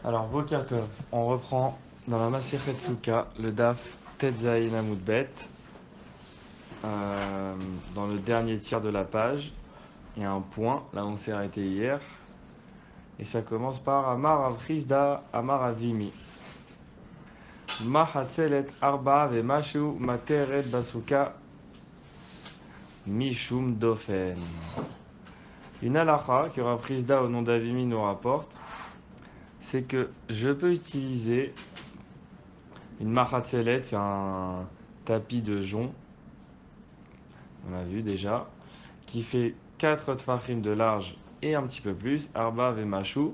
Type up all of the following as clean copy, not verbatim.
Alors, Boker Tov, on reprend dans la Masechet Souka, le Daf Tetzaïn Amud Bet, dans le dernier tiers de la page. Il y a un point, là on s'est arrêté hier, et ça commence par Amar Avrizda, Amar Avimi. Mahatzelet Arba ve Mashu Materet Basuka Mishum Dofen. Une halakha que Rav Rizda au nom d'Avimi nous rapporte, c'est que je peux utiliser une mahatzelet, c'est un tapis de jonc, on a vu déjà, qui fait 4 tfachim de large et un petit peu plus, arba vemachou,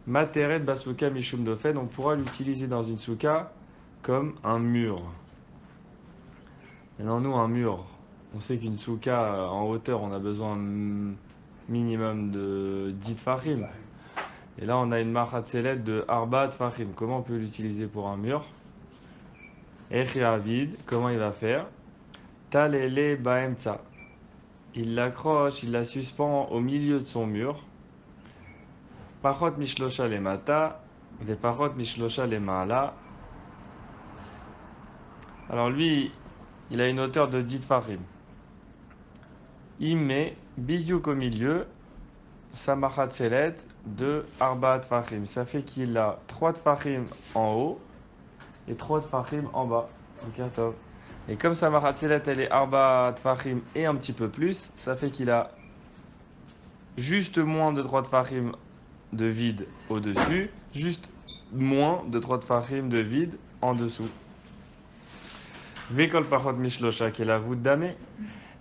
materet basuka mishum dofen, on pourra l'utiliser dans une souka comme un mur. Maintenant nous, un mur, on sait qu'une souka en hauteur, on a besoin minimum de 10 tfachim. Et là, on a une mahatzelet de arba tfachim. Comment on peut l'utiliser pour un mur? Echi avid, comment il va faire? Talele baemtsa. Il l'accroche, il la suspend au milieu de son mur. Pachot mishlosha le mata, ve pachot mishlosha le maala. Alors lui, il a une hauteur de 10 tfachim. Il met bidyuk au milieu, sa machatzelet de arba tfachim. Ça fait qu'il a 3 tfachim en haut et 3 tfachim en bas. Et comme sa machatzelet elle est arba tfachim et un petit peu plus, ça fait qu'il a juste moins de 3 tfachim de vide au-dessus, juste moins de 3 tfachim de vide en dessous. Vekol pachot mishlosha qui est la voûte damé.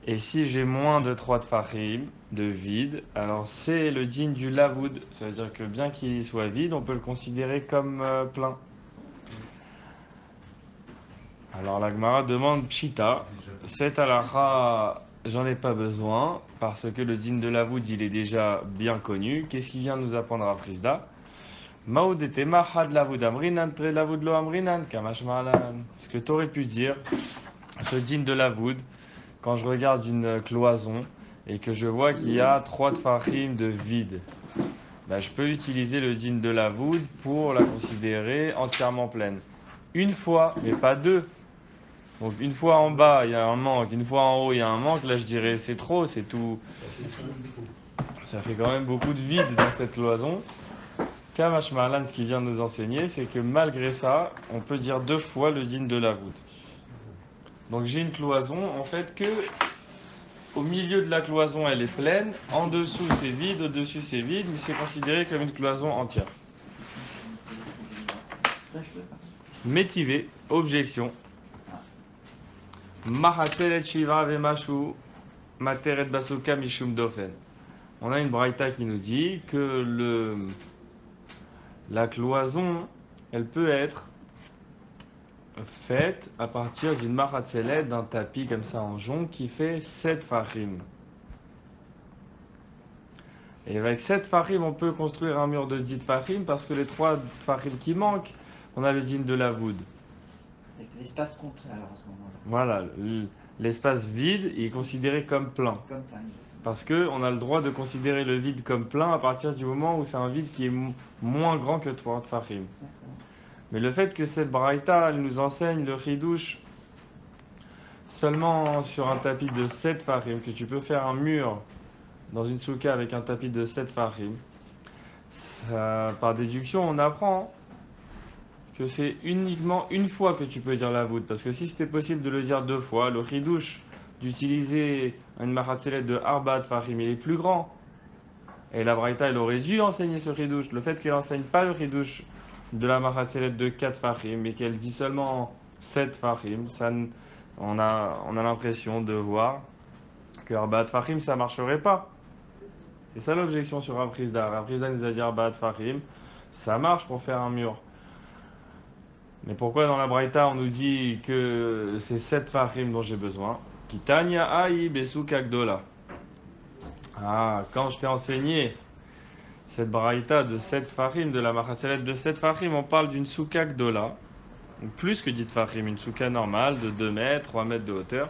Et si j'ai moins de 3 tfachim de vide, alors c'est le digne du lavoud. Ça veut dire que bien qu'il soit vide, on peut le considérer comme plein. Alors la Gemara demande Pshita, cette halakha, j'en ai pas besoin, parce que le digne de lavoud, il est déjà bien connu. Qu'est-ce qu'il vient nous apprendre à Frisda? Maoudete mahad lavoud amrinan, tre lavoud lo amrinan, kamash malan. Ce que tu aurais pu dire, ce digne de lavoud, quand je regarde une cloison et que je vois qu'il y a 3 tfachim de vide, ben, je peux utiliser le digne de lavoud pour la considérer entièrement pleine. Une fois, mais pas deux. Donc une fois en bas, il y a un manque, une fois en haut, il y a un manque. Là, je dirais c'est trop, c'est tout. Ça fait quand même beaucoup de vide dans cette cloison. Kamash Malan, ce qu'il vient de nous enseigner, c'est que malgré ça, on peut dire 2 fois le digne de la voûte. Donc j'ai une cloison, en fait, que au milieu de la cloison, elle est pleine, en dessous c'est vide, au-dessus c'est vide, mais c'est considéré comme une cloison entière. Métivé, objection. Mahaselet Shiva Vemashu Materet Basuka Mishum Dofen. On a une braïta qui nous dit que la cloison, elle peut être faite à partir d'une maratzelet, d'un tapis comme ça en jonc qui fait 7 farim. Et avec 7 farim, on peut construire un mur de 10 farim parce que les 3 farim qui manquent, on a le din de la voûte. L'espace compte alors à ce moment-là. Voilà, l'espace vide est considéré comme plein. Comme plein. Parce qu'on a le droit de considérer le vide comme plein à partir du moment où c'est un vide qui est moins grand que 3 farim. Mais le fait que cette braïta, elle nous enseigne le chidouche seulement sur un tapis de 7 farim, que tu peux faire un mur dans une souka avec un tapis de 7 farim, par déduction, on apprend que c'est uniquement une fois que tu peux dire la voûte. Parce que si c'était possible de le dire 2 fois, le chidouche d'utiliser une mahatzelet de arba farim, il est plus grand. Et la braïta, elle aurait dû enseigner ce chidouche. Le fait qu'elle enseigne pas le chidouche de la mahatzelet de 4 farim, mais qu'elle dit seulement 7 farim, on a l'impression de voir que Arbaat Fahim, ça marcherait pas. C'est ça l'objection sur Rav Rizda. Rav Rizda nous a dit Arbaat Fahim, ça marche pour faire un mur. Mais pourquoi dans la Braïta on nous dit que c'est 7 Fahim dont j'ai besoin? Kitanya Aï Besou Kagdola. Ah, quand je t'ai enseigné cette Braïta de 7 Fahim, de la Machaselet de 7 Fahim, on parle d'une souka Gdola. Donc plus que 10 Fahim, une souka normale de 2 mètres, 3 mètres de hauteur.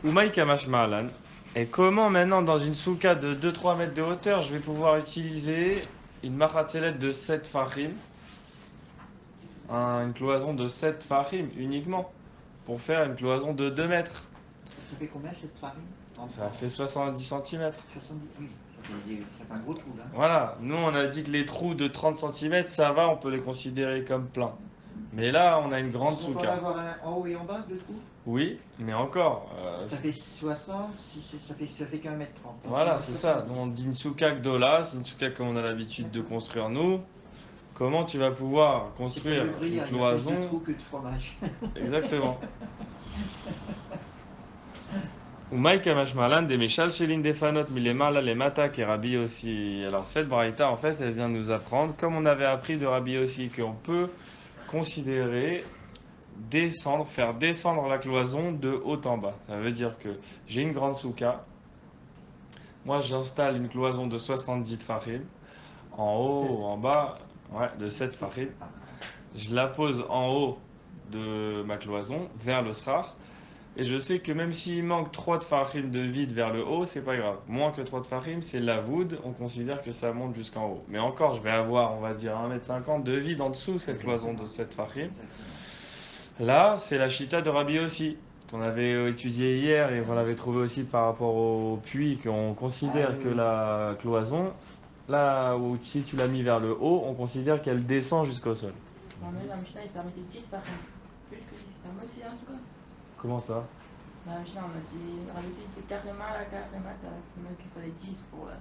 Umaï Kamash Ma'alan. Et comment maintenant dans une souka de 2-3 mètres de hauteur je vais pouvoir utiliser une maratzelet de 7 farim, une cloison de 7 farim uniquement, pour faire une cloison de 2 mètres. Ça fait combien cette farine? Ça fait 70 centimètres. 70, oui, ça fait un gros trou là. Voilà, nous on a dit que les trous de 30 centimètres, ça va, on peut les considérer comme pleins. Mais là, on a une grande Est-ce qu'on peut en souka. avoir un en haut et en bas, deux trous? Oui, mais encore. Ça fait 60, ça fait qu'un mètre 30. Donc il Voilà, faut c'est ça. Nous, on 70. dit une souka Gdola, c'est une souka comme on a l'habitude de construire nous. Comment tu vas pouvoir C'est comme construire le une gruyère, il y a plus de cloison? trous que de fromage. Exactement. Ou Maïka Mashmalan, des Meshal Shelin des Fanot, Milemala, les Mata, qui est Rabbi aussi. Alors, cette braïta, en fait, elle vient nous apprendre, comme on avait appris de Rabbi aussi, qu'on peut considérer descendre, faire descendre la cloison de haut en bas. Ça veut dire que j'ai une grande souka. Moi, j'installe une cloison de 70 tfachim, en haut 7. ou en bas, ouais, de 7 7. tfachim. Je la pose en haut de ma cloison, vers le srar. Et je sais que même s'il manque 3 tfachim de vide vers le haut, c'est pas grave. Moins que 3 tfachim, c'est la voûte, on considère que ça monte jusqu'en haut. Mais encore, je vais avoir, on va dire, 1,50 m de vide en dessous cette cloison de 7 tfachim. Exactement. Là, c'est la chita de Rabbi aussi, qu'on avait étudié hier et qu'on avait trouvé aussi par rapport au puits, qu'on considère oui, que oui. la cloison, là où si tu l'as mis vers le haut, on considère qu'elle descend jusqu'au sol. On a eu la Mishnah, il permettait 10 par exemple. Plus que 10, c'est permis aussi, en tout cas. Comment ça? Dans la Mishnah, on a dit, Rabbi aussi, c'est carrément la carrément, donc il fallait 10 pour la.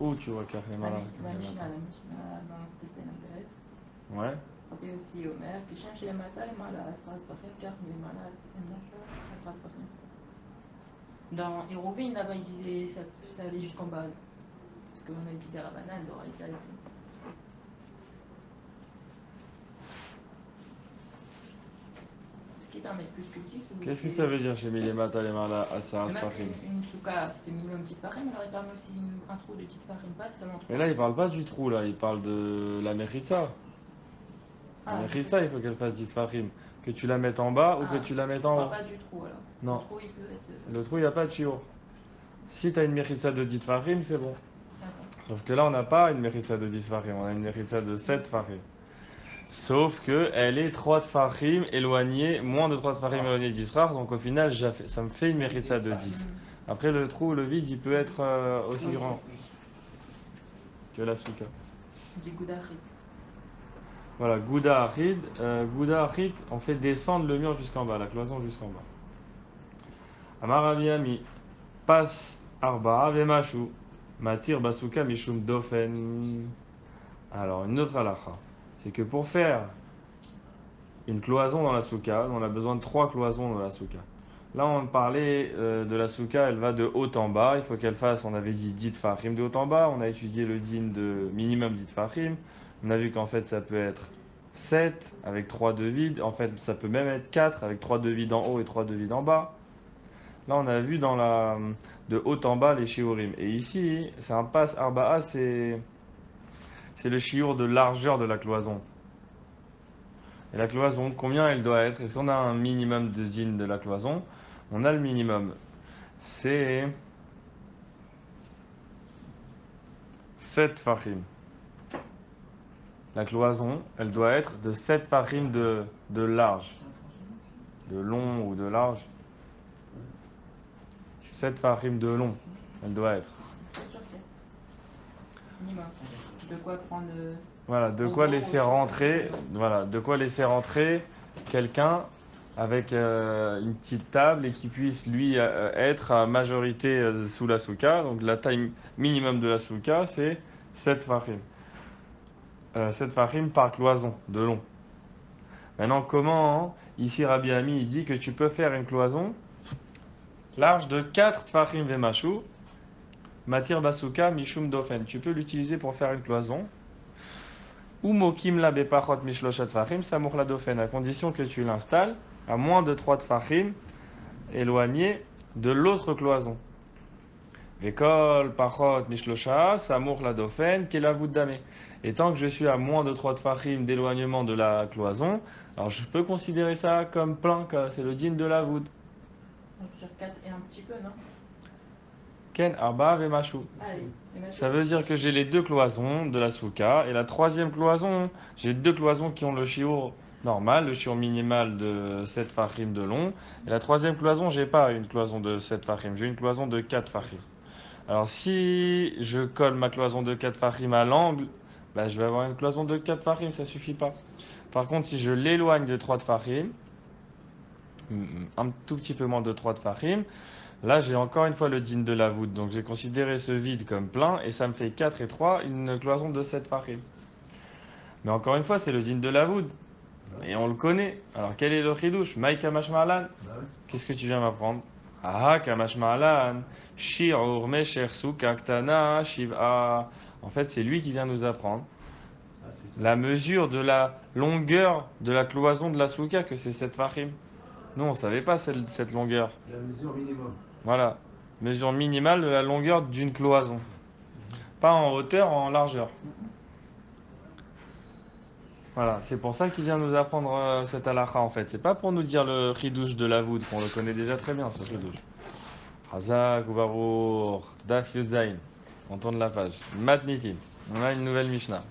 Où tu vois carrément là? La Mishnah, dans le Tetzel Ambelet. Ouais. Rabbi aussi, Omer, qui change les matas, les malas, Asrat Fachim, car les malas, Asrat Fachim. Dans Hérovine, là-bas, ils disaient ça allait jusqu'en bas. Parce qu'on a dit des Rabanan, d'Oraïta et tout. Ce qui permet plus que 10 ou Qu'est-ce que ça veut dire chez Milemat Alemala Asarat même Fahim? une souka, c'est minimum petite farine, alors il permet aussi un trou de petite farine, pas seulement 3. Mais là, il parle pas du trou, là, il parle de la Mechitza. La Ah, Mechitza, il faut qu'elle fasse 10 Fahim. Que tu la mettes en bas ou que tu la mettes on en parle haut. pas du trou alors. Non. Le trou, il peut être. Le trou, il n'y a pas de chiot. Si tu as une Mechitza de 10 Fahim, c'est bon. D'accord. Sauf que là, on n'a pas une Mechitza de 10 Fahim, on a une Mechitza de 7 Fahim. Sauf que elle est 3 Fahim éloignée, moins de 3 Fahim éloignée du Srar, donc au final, ça me fait une Mechitza de 10. Après, le trou, le vide, il peut être aussi grand que la souka. Du Goudachi. Voilà, Gouda Arid. Gouda Arid, on fait descendre le mur jusqu'en bas, la cloison jusqu'en bas. Amarabiami, passe Arba, Vemashu, Matir Basuka Mishum Dofen. Alors, une autre halakha, c'est que pour faire une cloison dans la souka, on a besoin de 3 cloisons dans la souka. Là, on parlait de la souka, elle va de haut en bas. Il faut qu'elle fasse, on avait dit 10 fahim de haut en bas. On a étudié le din de minimum 10 fahim. On a vu qu'en fait, ça peut être 7 avec 3 de vide. En fait, ça peut même être 4 avec 3 de vide en haut et 3 de vide en bas. Là, on a vu de haut en bas les shiurim. Et ici, c'est un pass arba'a, c'est le shiur de largeur de la cloison. Et la cloison, combien elle doit être? Est-ce qu'on a un minimum de din de la cloison? On a le minimum. C'est 7 fahim. La cloison, elle doit être de 7 fahim de large. De long ou de large. 7 fahim de long, elle doit être. 7 sur 7. Minimum. De quoi prendre. Voilà, de quoi laisser rentrer, voilà, de quoi laisser rentrer quelqu'un avec une petite table et qui puisse lui être à majorité sous la souka. Donc la taille minimum de la souka, c'est 7 fahim. 7 fahim par cloison, de long. Maintenant, comment, ici Rabbi Ami, il dit que tu peux faire une cloison large de 4 tfachim vemashu, matir basuka mishum dofen. Tu peux l'utiliser pour faire une cloison. Ou mokim la bepachot mishloshat tfachim, samour la dofen, à condition que tu l'installes à moins de 3 tfachim, éloigné de l'autre cloison. Vekol pachot mishlosha, samour la dofen, kelavud damé. Et tant que je suis à moins de 3 tfachim d'éloignement de la cloison, alors je peux considérer ça comme plein, c'est le din de la voûte. Donc sur 4 et un petit peu, non? Ken Arba Vemashu. Allez, et maintenant, Ça veut dire que j'ai les deux cloisons de la souka. Et la troisième cloison, j'ai deux cloisons qui ont le shiur normal, le shiur minimal de 7 fachim de long. Et la troisième cloison, j'ai pas une cloison de 7 fachim, j'ai une cloison de 4 fachim. Alors si je colle ma cloison de 4 fachim à l'angle, bah, je vais avoir une cloison de 4 fachim, ça suffit pas. Par contre, si je l'éloigne de 3 fachim, un tout petit peu moins de 3 fachim, là, j'ai encore une fois le din de la voûte. Donc, j'ai considéré ce vide comme plein et ça me fait 4 et 3, une cloison de 7 farim. Mais encore une fois, c'est le din de la voûte. Et on le connaît. Alors, quel est le chidouche? Maï kamash ma'alan. Qu'est-ce que tu viens m'apprendre? Ah, kamash ma'alan. Shi'ur mesher suka ktana shiv'a. En fait, c'est lui qui vient nous apprendre la mesure de la longueur de la cloison de la souka, que c'est 7 farim. Nous, on ne savait pas cette longueur. C'est la mesure minimum. Voilà. Mesure minimale de la longueur d'une cloison. Pas en hauteur, en largeur. Voilà, c'est pour ça qu'il vient nous apprendre cette halakha en fait. C'est pas pour nous dire le chidouche de la voûte, qu'on le connaît déjà très bien ce chidouche. Hazak Uvarour, Daf Yudzaïn. On tourne la page. Matnitin. On a une nouvelle Mishnah.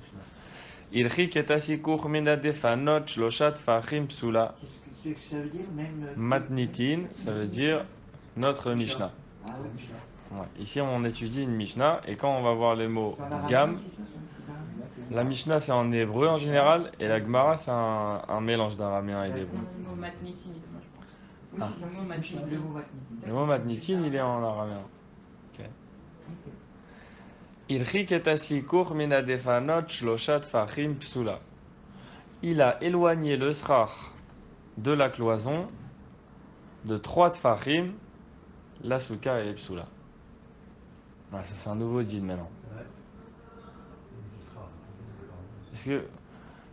Ilchik et asikour minadefanot shloshat fachim psula. Qu'est-ce que ça veut dire même Matnitin, ça veut dire notre Mishnah. Ah oui, Mishnah. Ouais. Ici, on étudie une Mishnah et quand on va voir les mots C'est en arabe, gam, c'est ça, c'est arabe. la Mishnah c'est en hébreu en général et la Gemara c'est un mélange d'araméen et d'hébreu. non, le mot matnitin, moi je pense. Oui, Ah. c'est le mot matnitin. Le mot matnitin. Le mot matnitin il est en araméen. Ok. Ilchik et asikour minadefanot shloshat fachim psula. Il a éloigné le srach de la cloison de 3 tfachim, la souka et les psula. Ouais, ça c'est un nouveau din maintenant. Ouais. Parce que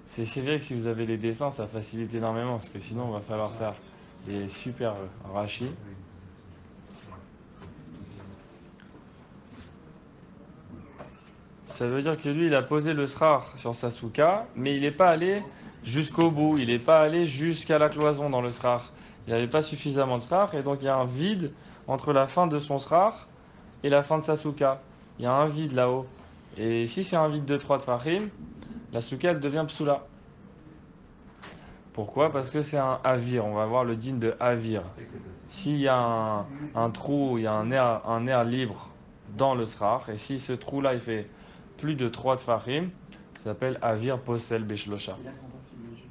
c'est vrai que si vous avez les dessins, ça facilite énormément. Parce que sinon, il va falloir faire des super rachis. Ça veut dire que lui, il a posé le srar sur sa souka, mais il n'est pas allé jusqu'au bout. Il n'est pas allé jusqu'à la cloison dans le srar. Il n'avait pas suffisamment de srar, et donc il y a un vide entre la fin de son srar et la fin de sa souka. Il y a un vide là-haut. Et si c'est un vide de 3 tfachim, la souka, elle devient psoula. Pourquoi? Parce que c'est un avir. On va voir le din de avir. S'il y a un trou, il y a un air libre dans le srar, et si ce trou-là, il fait plus de 3 tfachim, ça s'appelle avir posel beshlosha. C'est là qu'on voit que c'est léger.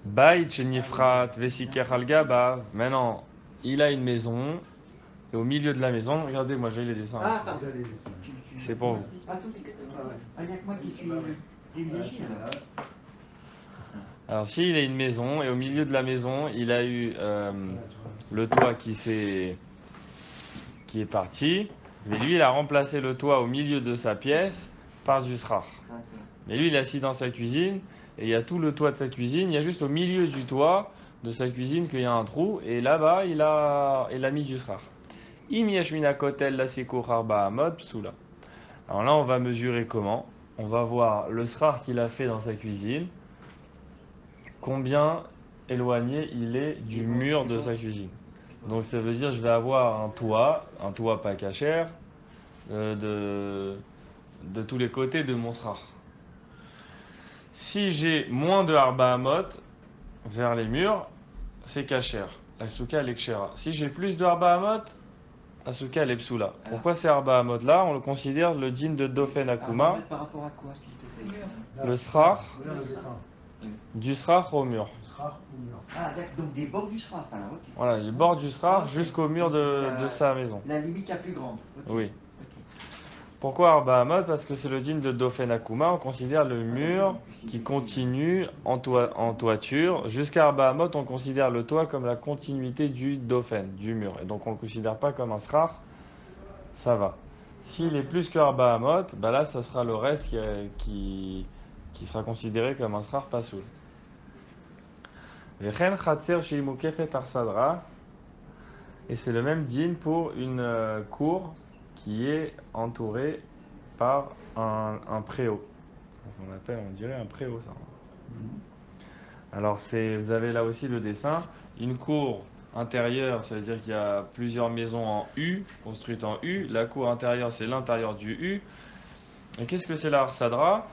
Bait shenifrat vesiker al gabav. Maintenant, il a une maison, et au milieu de la maison, regardez, moi j'ai les dessins. Ah, ici. pardon. C'est pour vous. Ah, tout c'est que toi. Ah, il n'y a que moi qui suis privilégié là. Alors, s'il a une maison, et au milieu de la maison, il a eu le toit qui est parti, mais lui, il a remplacé le toit au milieu de sa pièce par du srar. D'accord. Mais lui, il est assis dans sa cuisine, et il y a tout le toit de sa cuisine, il y a juste au milieu du toit de sa cuisine qu'il y a un trou, et là-bas, il a mis du srar. Im yashmina kotel la sikur arba amod psula. Alors là, on va mesurer comment. On va voir le srar qu'il a fait dans sa cuisine, combien éloigné il est du mur de sa cuisine. Donc ça veut dire que je vais avoir un toit pas cachère, de tous les côtés de mon srar. Si j'ai moins de Arba Hamot vers les murs, c'est cachère. La souka elle est kshera. Si j'ai plus de Arba Hamot, la souka elle est psoula. Pourquoi c'est Arba Hamot là? On le considère le din de Dofen Akuma, Par rapport à quoi, s'il te plaît? Mur. le srar, Regarde le dessin. du srar au mur. Le srar ou mur. Ah, d'accord, donc des bords du sraf, alors, ok. Voilà, du bord du srar jusqu'au mur de sa maison. La limite la plus grande. Ok. Oui. Ok. Pourquoi Arba Hamot? Parce que c'est le din de Dofen Akuma. On considère le mur qui continue en toiture. Jusqu'à Arba Hamot, on considère le toit comme la continuité du Dofen, du mur. Et donc on ne le considère pas comme un srar. Ça va. S'il est plus que Arba Hamot, bah là, ça sera le reste qui sera considéré comme un srar pasoul. Vechen chatser sheimukefet arsadra. Et c'est le même din pour une cour qui est entourée par un préau. On dirait un préau ça. Alors vous avez là aussi le dessin, une cour intérieur, ça veut dire qu'il y a plusieurs maisons en U, construites en U. La cour intérieure, c'est l'intérieur du U. Et qu'est-ce que c'est la Arsadra?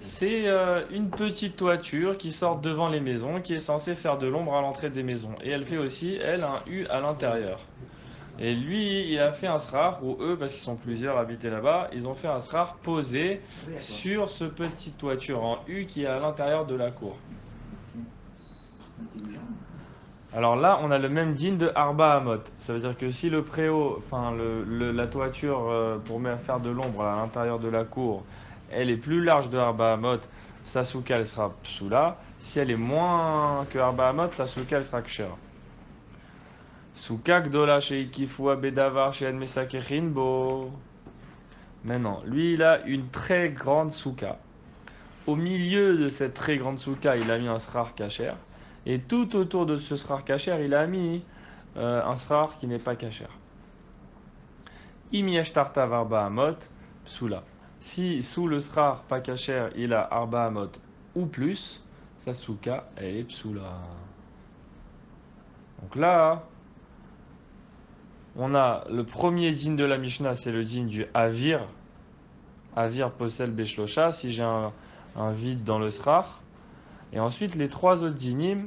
C'est une petite toiture qui sort devant les maisons, qui est censée faire de l'ombre à l'entrée des maisons. Et elle fait aussi, elle, un U à l'intérieur. Et lui, il a fait un srar, ou eux, parce qu'ils sont plusieurs habités là-bas, ils ont fait un srar posé sur ce petit toiture en U qui est à l'intérieur de la cour. Intelligent. Alors là, on a le même din de Arba Hamot. Ça veut dire que si le préau, enfin la toiture pour faire de l'ombre à l'intérieur de la cour, elle est plus large de Arba Hamot, sa souka elle sera psoula. Si elle est moins que Arba Hamot, sa souka elle sera kshera. Souka gdola sheikifua bedavar she'en mesakechin bo. Maintenant, lui il a une très grande souka. Au milieu de cette très grande souka, il a mis un srar kacher. Et tout autour de ce srar kacher, il a mis un srar qui n'est pas kacher. Im yeshtartav arba amot, psula. Si sous le srar pas kacher, il a arba amot ou plus, sa souka, elle est psula. Donc là, on a le premier djinn de la Mishnah, c'est le djinn du avir. Avir posel beshlosha, si j'ai un vide dans le srar. Et ensuite, les trois autres djinim,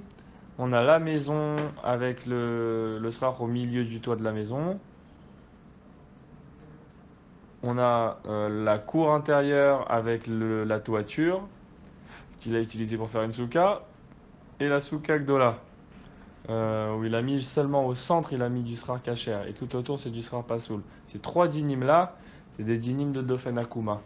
on a la maison avec le srar au milieu du toit de la maison. On a la cour intérieure avec la toiture qu'il a utilisée pour faire une souka. Et la souka gdola, où il a mis seulement au centre, il a mis du srar kacher. Et tout autour, c'est du srar pasoul. Ces trois dinim là, c'est des dinim de Dofen Akuma.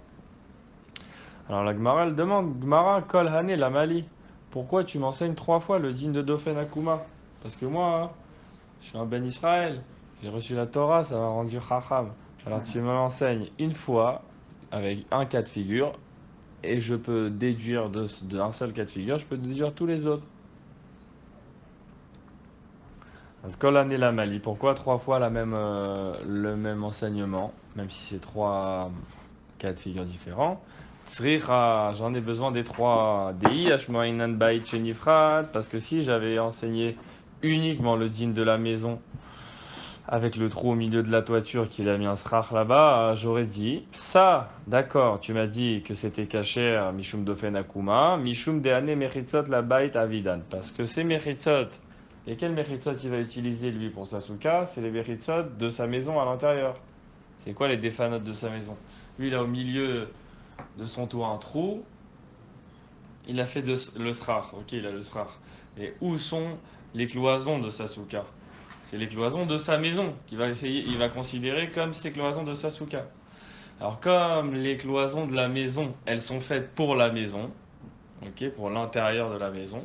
Alors la Gemara, elle demande, Gemara, Kol Hane la Mali, pourquoi tu m'enseignes trois fois le din de Dofen Akuma? Parce que moi, hein, je suis un Ben Israël, j'ai reçu la Torah, ça m'a rendu Chacham. Alors tu me l'enseignes une fois, avec un cas de figure, et je peux déduire d'un seul cas de figure, je peux déduire tous les autres. Skolan et la Mali, pourquoi trois fois le même enseignement, même si c'est trois cas de figure différents? Tsricha, j'en ai besoin des trois. Dei, Ashmoinan Bait Shenifrat, parce que si j'avais enseigné uniquement le din de la maison, avec le trou au milieu de la toiture qu'il a mis un srach là-bas, j'aurais dit ça, d'accord, tu m'as dit que c'était caché Mishum Dofen Akuma, Mishum Deane Mechitzot la Bait Avidan. Parce que ces Mechitzot, et quels Mechitzot il va utiliser lui pour sa souka? C'est les Mechitzot de sa maison à l'intérieur. C'est quoi les défanotes de sa maison? Lui, il a au milieu de son toit un trou, il a fait le srach, ok, il a le srach. Et où sont les cloisons de sa souka? C'est les cloisons de sa maison il va considérer comme ses cloisons de sa souka. Alors comme les cloisons de la maison, elles sont faites pour la maison, ok, pour l'intérieur de la maison,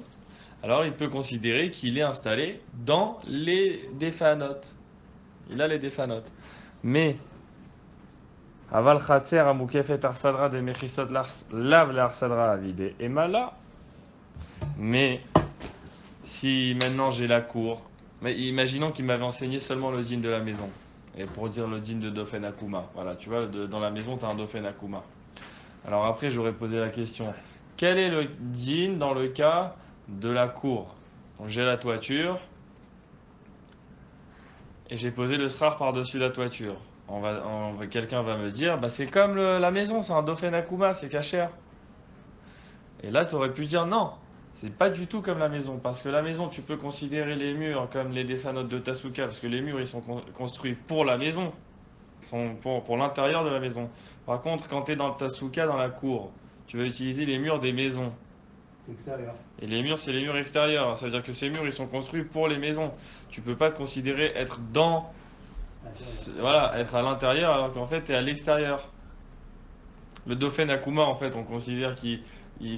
alors il peut considérer qu'il est installé dans les défanotes. Il a les défanotes. Mais aval khatser amukefet arsadra de mechisot lav l'arsadra avide et mala. Mais si maintenant j'ai la cour, mais imaginons qu'il m'avait enseigné seulement le din de la maison. Et pour dire le din de Dofen Akuma. Voilà, tu vois, dans la maison, tu as un Dofen Akuma. Alors après, j'aurais posé la question, quel est le din dans le cas de la cour? Donc j'ai la toiture et j'ai posé le srar par-dessus la toiture. Quelqu'un va me dire, bah c'est comme la maison, c'est un Dofen Akuma, c'est cachère. Et là, tu aurais pu dire non, c'est pas du tout comme la maison. Parce que la maison, tu peux considérer les murs comme les défanotes de Tasuka, parce que les murs, ils sont construits pour la maison, sont pour l'intérieur de la maison. Par contre, quand tu es dans le Tasuka, dans la cour, tu vas utiliser les murs des maisons. Extérieur. Et les murs, c'est les murs extérieurs. Ça veut dire que ces murs, ils sont construits pour les maisons. Tu peux pas te considérer être voilà, être à l'intérieur alors qu'en fait, tu es à l'extérieur. Le Dauphin Akuma, en fait, on considère qu'il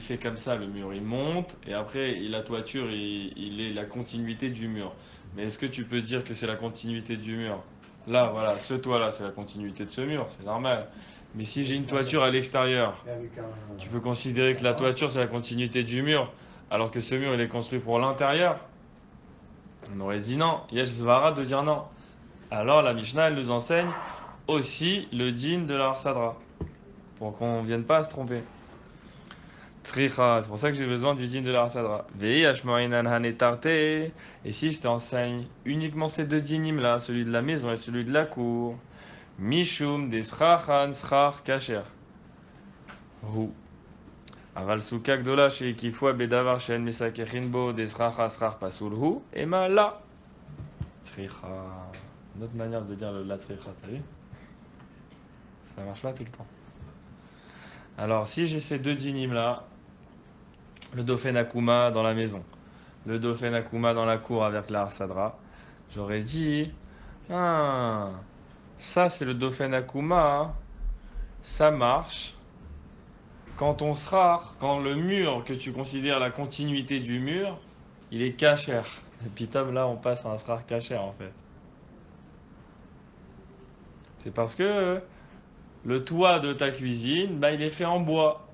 fait comme ça, le mur. Il monte et après, la toiture, il est la continuité du mur. Mais est-ce que tu peux dire que c'est la continuité du mur? Là, voilà, ce toit-là, c'est la continuité de ce mur, c'est normal. Mais si j'ai une toiture à l'extérieur, Et avec tu peux considérer que la toiture, c'est la continuité du mur, alors que ce mur, il est construit pour l'intérieur? On aurait dit non. Yesh Zvara de dire non. Alors la Mishnah, elle nous enseigne aussi le din de la Harsadra, pour qu'on ne vienne pas à se tromper. Tricha, c'est pour ça que j'ai besoin du din de la Sadra. Vei Ashmoinan Hanetarte. Et si je t'enseigne uniquement ces deux dinim là, celui de la maison et celui de la cour, Mishum des Srachan Srach Kacher. Hu. Aval Souka Gdola chez Kifua Bedavar Shen Mesakechin Bo des Sracha Srach Pasul Hu. Et ma la. Tricha. Une autre manière de dire le la Tricha, t'as vu? Ça marche pas tout le temps. Alors, si j'ai ces deux dinim là, le Dauphin Akuma dans la maison, le Dauphin Akuma dans la cour avec la Arsadra, j'aurais dit, ah, ça c'est le Dauphin Akuma, hein. Ça marche quand on sera, quand le mur que tu considères la continuité du mur, il est cachère. Et puis Tom, là on passe à un srar cachère en fait. C'est parce que le toit de ta cuisine, bah, il est fait en bois.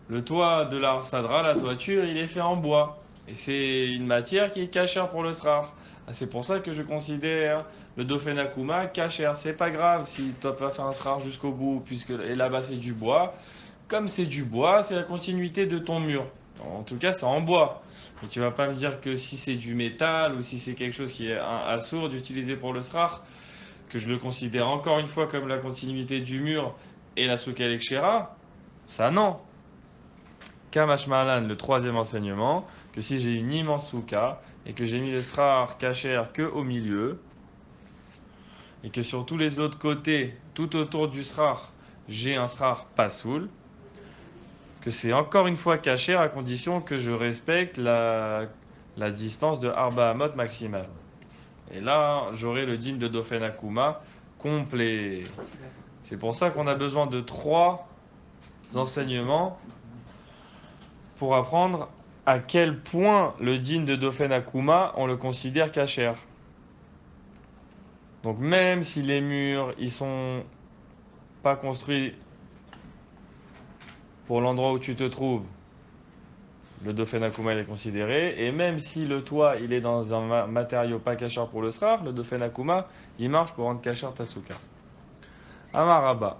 Le toit de la Arsadra, la toiture, il est fait en bois. Et c'est une matière qui est cachère pour le srar. Ah, c'est pour ça que je considère le Dauphin Akuma cachère. C'est pas grave si tu n'as pas fait un srar jusqu'au bout, puisque et là-bas c'est du bois. Comme c'est du bois, c'est la continuité de ton mur. En tout cas, c'est en bois. Mais tu vas pas me dire que si c'est du métal ou si c'est quelque chose qui est un assourd utilisé pour le srar, que je le considère encore une fois comme la continuité du mur et la souka lekshera, ça non. Kamash Malan, le troisième enseignement, que si j'ai une immense souka et que j'ai mis le srar kacher que au milieu et que sur tous les autres côtés, tout autour du srar, j'ai un srar pasoul, que c'est encore une fois kacher à condition que je respecte la distance de Arba Hamot maximale. Et là, j'aurai le din de Dauphin Akuma complet. C'est pour ça qu'on a besoin de trois enseignements pour apprendre à quel point le din de Dauphin Akuma, on le considère cachère. Donc même si les murs, ils sont pas construits pour l'endroit où tu te trouves, le Dauphin Akuma il est considéré. Et même si le toit, il est dans un matériau pas cachère pour le srar, le Dauphin Akuma, il marche pour rendre cachère ta souka. Amaraba.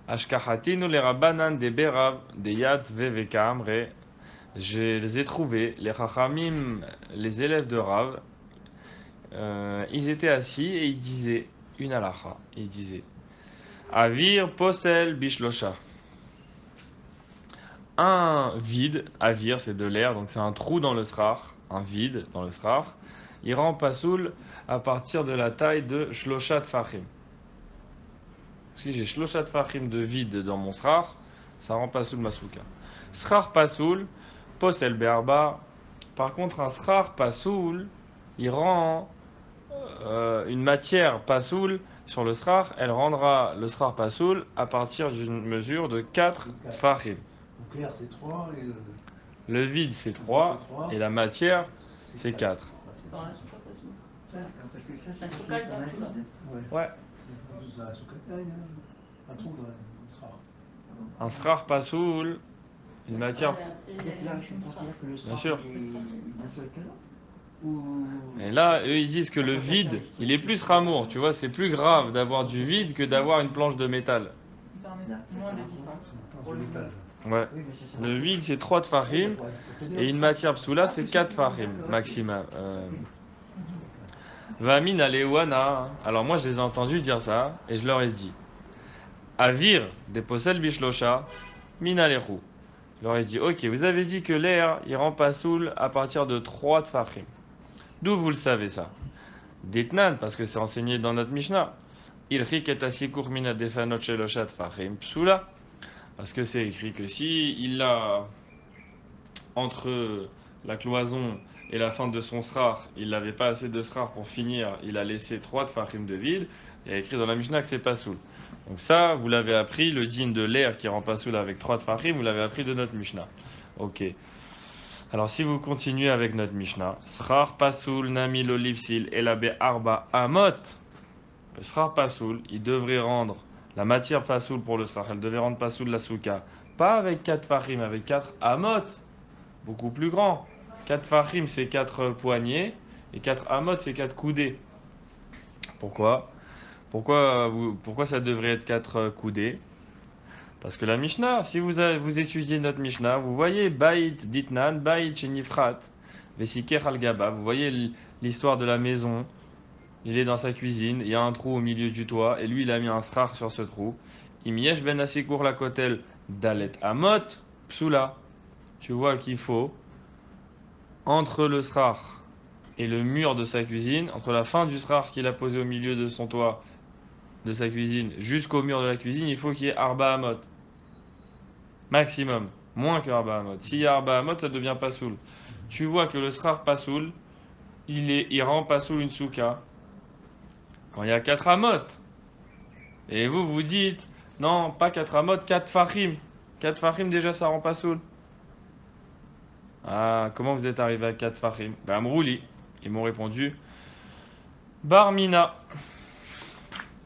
Ashkahatinu les Rabbanan des Berav, des Yad Veveka Amre. Je les ai trouvés, les Chachamim, les élèves de Rav, ils étaient assis et ils disaient une halacha. Ils disaient Avir posel bishlosha. Un vide, avir c'est de l'air, donc c'est un trou dans le srar, un vide dans le srar. Il rend pasoul à partir de la taille de shloshat fachim. Si j'ai shloshat fachim de vide dans mon srar, ça rend pasoul masuka. Srar pasoul, posel be'arba. Par contre, un srar pasoul, il rend une matière pasoul sur le srar, elle rendra le srar pasoul à partir d'une mesure de 4 fachim. Donc l'air c'est 3 et Le vide c'est 3 et la matière c'est 4. Dans la souka pasoul. D'accord, parce que ça, La c'est souka, considéré comme un il y a un vide. Ouais. Ouais, Dans la souka, il y a un trou dans le srar. un srar pasoul, une matière. Là, je considère que le Bien srar sûr. est d'un seul canot. Ou... Et là, eux ils disent que le vide, il est plus ramour, tu vois, c'est plus grave d'avoir du vide que d'avoir une planche de métal. Il permet moins de distance pour le métal. Ouais. Oui, mais ça, Le vide c'est 3 tfachim et une matière psoula c'est 4 tfachim maximum. Vamin alewana. Alors moi je les ai entendus dire ça et je leur ai dit Avir des posel bishlosha min alechu. Je leur ai dit ok, vous avez dit que l'air il rend pas soul à partir de 3 tfachim. D'où vous le savez ça? Ditnan, parce que c'est enseigné dans notre Mishnah. Ilchik et asikur mina defanot shelosha tfachim psoula. Parce que c'est écrit que si il a entre la cloison et la fin de son srar, il n'avait pas assez de srar pour finir, il a laissé 3 tfachim de vide. Il y a écrit dans la Mishnah que c'est pas soul. Donc ça, vous l'avez appris, le din de l'air qui rend pas soul avec 3 tfachim, vous l'avez appris de notre Mishnah. Ok. Alors si vous continuez avec notre Mishnah, srar pasoul nami l'olivsil elabe arba amot. Le srar pasoul, il devrait rendre la matière pasoul pour le srar, elle devait rendre pasoul la souka, pas avec 4 fachim, avec 4 amot, beaucoup plus grand. 4 fachim c'est 4 poignées et 4 amot c'est 4 coudées. Pourquoi pourquoi ça devrait être 4 coudées? Parce que la Mishnah, si vous étudiez notre Mishnah, vous voyez Bait Ditnan, Bait Shenifrat, Vesiker Al-Gaba, vous voyez l'histoire de la maison. Il est dans sa cuisine, il y a un trou au milieu du toit, et lui il a mis un srar sur ce trou. Imiesh ben Asikour la kotel Dalet Amot, Psula. Tu vois qu'il faut, entre le srar et le mur de sa cuisine, entre la fin du srar qu'il a posé au milieu de son toit, de sa cuisine, jusqu'au mur de la cuisine, il faut qu'il y ait Arba Amot. Maximum. Moins que Arba Amot. S'il y a Arba Amot, ça devient Pasoul. Tu vois que le srar Pasoul, il rend Pasoul une souka. Quand il y a 4 Amot. Et vous, vous dites, non, pas 4 Amot, 4 Fahim. 4 Fahim, déjà, ça rend Pasoul. Ah, comment vous êtes arrivé à 4 Fahim? Ben, Amrouli. Ils m'ont répondu, Barmina.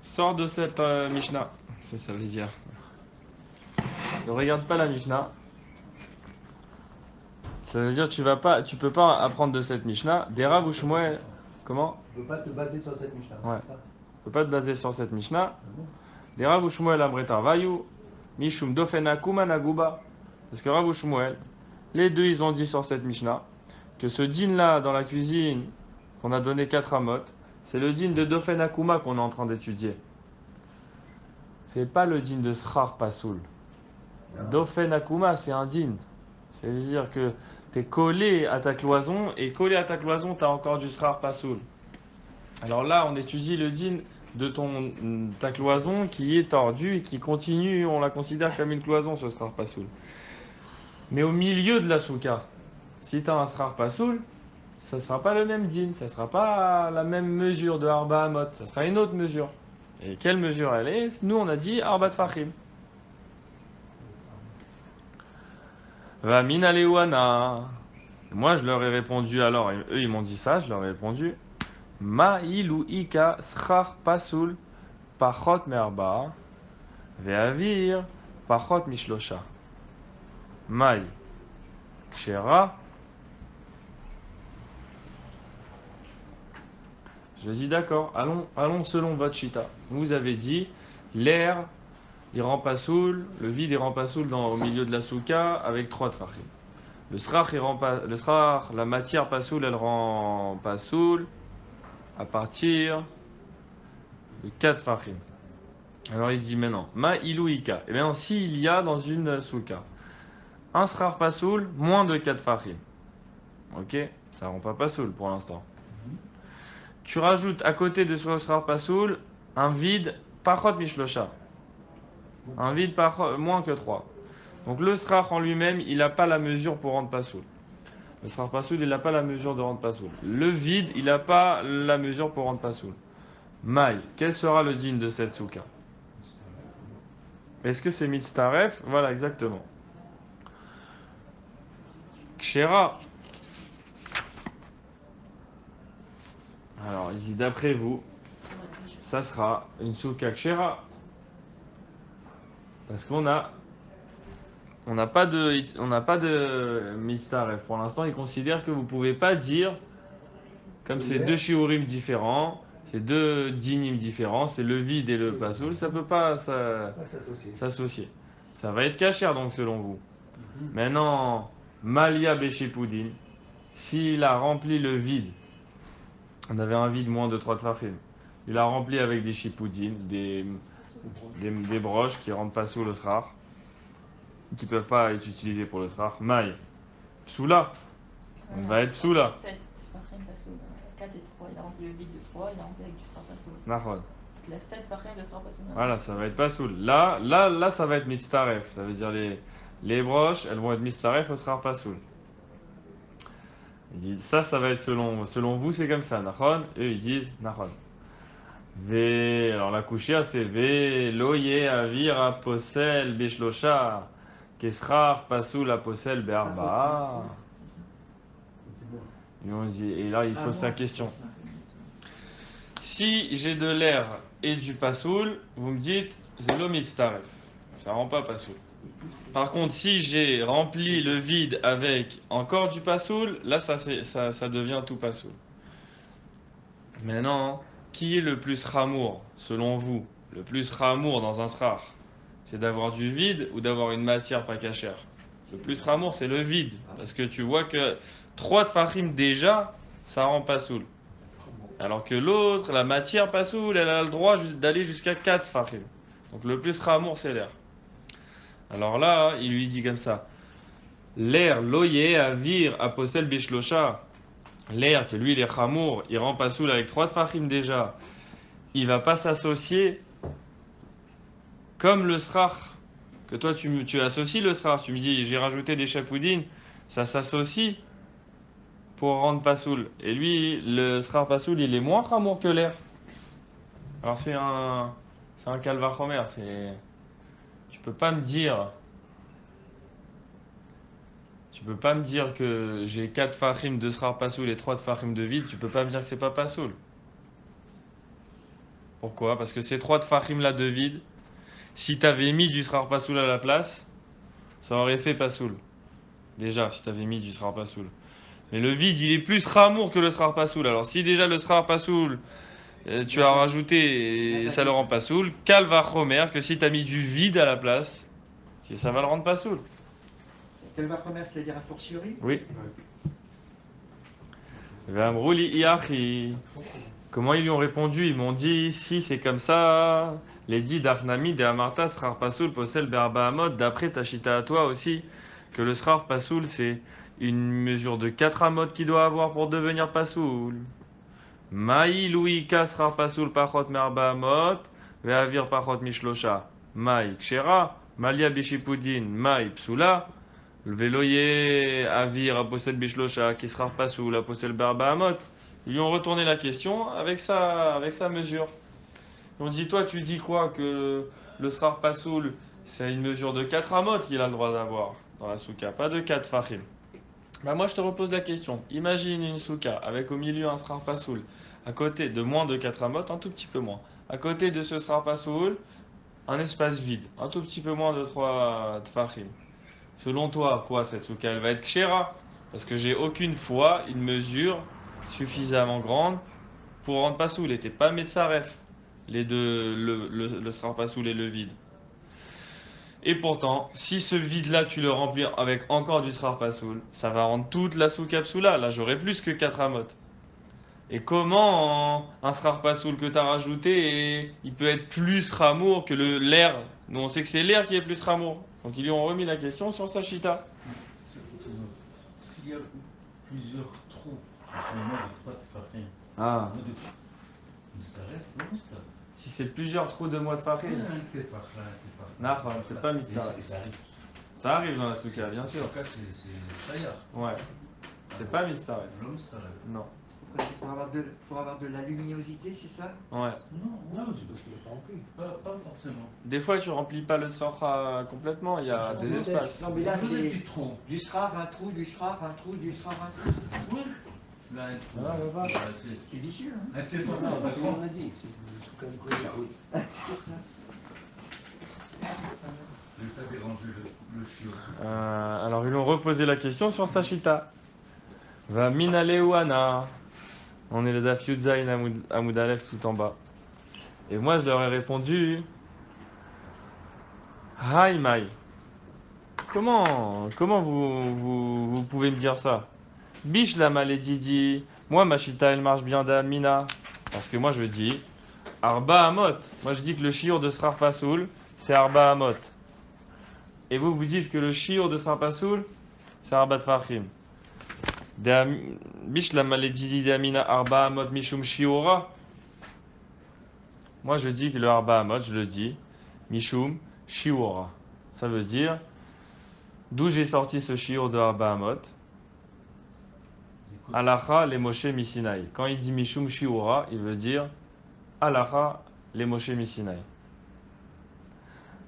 Sors de cette Mishnah. Ça veut dire. Ne regarde pas la Mishnah. Ça veut dire tu peux pas apprendre de cette Mishnah. Des Rav ou Shmuel. Comment? Tu ne peux pas te baser sur cette Mishnah. Ouais. C'est ça? Tu peux pas te baser sur cette Mishnah. Ah bon? Des Rav ou Shmuel amretar vayu. Mishum dofena kuma naguba. Parce que Rav ou Shmuel, les deux ils ont dit sur cette Mishnah que ce din là dans la cuisine qu'on a donné 4 amot, c'est le din de dofena kuma qu'on est en train d'étudier. C'est pas le din de Srar Pasoul. Dofen Akuma, c'est un din. C'est-à-dire que tu es collé à ta cloison, et collé à ta cloison, tu as encore du Srar Pasoul. Alors là, on étudie le din de ta cloison qui est tordue et qui continue, on la considère comme une cloison, ce Srar Pasoul. Mais au milieu de la souka, si tu as un Srar Pasoul, ça ne sera pas le même din, ça ne sera pas la même mesure de Arba Amot, ça sera une autre mesure. Et quelle mesure elle est? Nous, on a dit Arbat Fahim. Va minalewana. Moi, je leur ai répondu alors, et eux, ils m'ont dit ça, je leur ai répondu Ma ilu ika schar pasul pachot merba ve'avir pachot mishlosha. Mai kshera. Je dis d'accord, allons selon votre shita. Vous avez dit l'air, il rend pasoul, le vide, il rend pasoul au milieu de la souka avec 3 tfachim. Le srach, la matière pasoul, elle rend pasoul à partir de 4 fachim. Alors il dit maintenant, ma ilouika. Et bien s'il y a dans une souka un srach pasoul, moins de 4 fachim. Ok, ça rend pas pasoul pour l'instant. Tu rajoutes à côté de ce srach pasoul un vide pachot mishlosha. Un vide moins que 3. Donc le srach en lui-même, il n'a pas la mesure pour rendre pasoul. Le srach pasoul, il n'a pas la mesure de rendre pasoul. Le vide, il n'a pas la mesure pour rendre pasoul. Maï, quel sera le din de cette souka? Est-ce que c'est mitztaref? Voilà, exactement. Kshera. Alors, il dit d'après vous, ça sera une souka kshera. Parce qu'on n'a pas de mitztaref. Pour l'instant, il considère que vous ne pouvez pas dire, comme c'est deux shiurim différents, c'est deux dinim différents, c'est le vide et le pasoul, ça ne peut pas s'associer. Ça va être kasher donc selon vous. Maintenant, Malia Beshipoudin, s'il a rempli le vide, on avait un vide moins de 3 tfachim, il a rempli avec des shipoudines, des broches qui ne rentrent pas sous le srar, qui ne peuvent pas être utilisées pour le srar. Maï, psoula, on va être psoula. 7 fachim pasoul. 4 et 3, il a rempli le vide de 3, il a rempli avec du sera pasoul. Nahon. Il a 7 fachim de sera pasoul. Voilà, ça va être pasoul. Là, ça va être mitztaref. Ça veut dire les broches, elles vont être mitztaref au srar pasoul. Il dit ça va être selon vous, c'est comme ça, Nahon. Eux, ils disent Nahon. Alors la couchia, c'est Ve loye avir aposel beshlosha kesrar pasoul aposel be'arba. Et là, il pose sa question. Si j'ai de l'air et du pasoul, vous me dites zelo mitztaref. Ça rend pas pasoul. Par contre, si j'ai rempli le vide avec encore du pasoul, là, ça devient tout pasoul. Maintenant, qui est le plus ramour, selon vous? Le plus ramour dans un srar? C'est d'avoir du vide ou d'avoir une matière pas cachère. Le plus ramour, c'est le vide. Parce que tu vois que 3 tfachim déjà, ça rend pas saoul. Alors que l'autre, la matière pas saoul, elle a le droit d'aller jusqu'à 4 tfachim. Donc le plus ramour, c'est l'air. Alors là, il lui dit comme ça. L'air, loyer, avir, apostel, bishlosha. L'air, que lui, il est ramour, il rend pas saoul avec 3 tfachim déjà. Il va pas s'associer comme le srach. Que toi, tu associes le srach. Tu me dis, j'ai rajouté des chapoudines. Ça s'associe pour rendre pas saoul. Et lui, le srach pas saoul, il est moins ramour que l'air. Alors c'est un calvachomer. Tu peux pas me dire. Tu peux pas me dire que j'ai 4 fachim de srar pasoul et 3 de fachim de vide. Tu peux pas me dire que c'est pas pasoul. Pourquoi? Parce que ces 3 de fachim là de vide, si tu avais mis du srar pasoul à la place, ça aurait fait pasoul. Déjà, si tu avais mis du srar pasoul. Mais le vide, il est plus ramour que le srar pasoul. Alors si déjà le srar pasoul, tu as rajouté et ça le rend pasoul, calva chomer que si tu as mis du vide à la place, ça va le rendre pasoul. Quel va commerce, c'est-à-dire a fortiori? Oui. Vamrouli iachi. Comment ils lui ont répondu? Ils m'ont dit, si c'est comme ça, les dits d'Arnami, de Amarta, Srar Pasoul, Posel, Berba Amot, d'après Tachita à toi aussi, que le Srar Pasoul, c'est une mesure de 4 amot qu'il doit avoir pour devenir Pasoul. Maï, Louis, Srar Pasoul, Pachot, Merba Amot, Veavir, Pachot, Mishlosha. Maï, Kshera, Malia, Bishipudin, Maï, Psula. Le véloyer, Avir, Aposel, Bishlosha, qui sera Pasoul, Aposel, Berba Amot. Ils lui ont retourné la question avec sa mesure. Ils ont dit, toi, tu dis quoi? Que le Srar Pasoul, c'est une mesure de 4 amot qu'il a le droit d'avoir dans la souka, pas de 4 fachim. Bah moi, je te repose la question. Imagine une souka avec au milieu un Srar Pasoul, à côté de moins de 4 amot, un tout petit peu moins. À côté de ce Srar Pasoul, un espace vide, un tout petit peu moins de 3 tfachim. Selon toi, quoi, cette souka, elle va être kshera? Parce que j'ai aucune fois une mesure suffisamment grande pour rendre pasoul. Il n'était pas Metzaref, les deux, le srar pasoul et le vide. Et pourtant, si ce vide-là, tu le remplis avec encore du srar pasoul, ça va rendre toute la sous-capsula. Là, j'aurai plus que 4 amot. Et comment un srar pasoul que tu as rajouté, il peut être plus ramour que l'air? Nous, on sait que c'est l'air qui est plus ramour. Donc, ils lui ont remis la question sur sa chita. S'il y a plusieurs trous, finalement, de trois tfachim, Ah. Mustaref, non Mustaref. Si c'est plusieurs trous de mois de farine. Non, c'est pas Mitzaref. Et ça arrive. Ça arrive dans la souka, bien sûr. En tout cas, c'est Chayar. Ouais. C'est pas Mitzaref. Non, Mustaref. Non. Pourquoi c'est pour avoir de la luminosité, c'est ça? Ouais. Non, c'est parce qu'il n'est pas rempli. Pas forcément. Des fois, tu remplis pas le sracha complètement, il y a des espaces. Non, mais là, Toujours des c'est petits trous. du sraf, un trou, du sraf, un trou, du sraf, un trou. Oui. Là, un trou. Ah, on va voir. C'est vicieux, hein? Un téléphone, Non, c'est pas on grand. a dit, c'est une souka de côté. C'est ça. Je vais pas déranger le chiot. Alors, ils lui ont reposé la question sur Sachita. Va minaleuana. On est le Daf Yudzaïn Amoud Aleph tout en bas. Et moi, je leur ai répondu Hi Mai. Comment vous pouvez me dire ça? Biche la malédidi. Moi, ma chita, elle marche bien d'Amina. Parce que moi, je dis Arba Amot. Moi, je dis que le shiur de Srar Pasoul, c'est Arba Amot. Et vous dites que le shiur de Srar Pasoul, c'est Arba Tfachim. Biche la malédidi d'Amina Arba Amot Mishum Shiura. Moi, je dis que le Arba Amot, je le dis Mishum Shiura. Ça veut dire d'où j'ai sorti ce shiur de Arba Amot. Alacha les Moshe Misinaï. Quand il dit Mishum Shiura, il veut dire Alacha les Moshe Misinaï.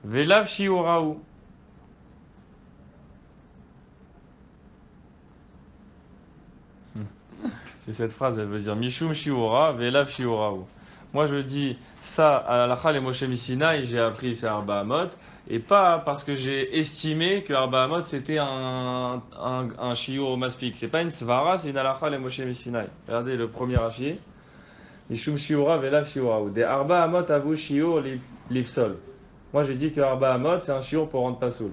Velav Shiuraou. C'est cette phrase, elle veut dire Mishum Shiura, Velav Shiuraou. Moi je dis ça, Alacha les Moshe Misinaï, j'ai appris c'est Arba Amot. Et pas parce que j'ai estimé que Arba Amot c'était un shiur maspik. C'est pas une svara, c'est une Alacha les Moshe Misinaï. Regardez le premier affiché. Mishum Shiura Velav Shiuraou. Des Arba Amot avu shiur lifsol. Moi, j'ai dit que Arba Hamot, c'est un shiur pour rendre pasoul.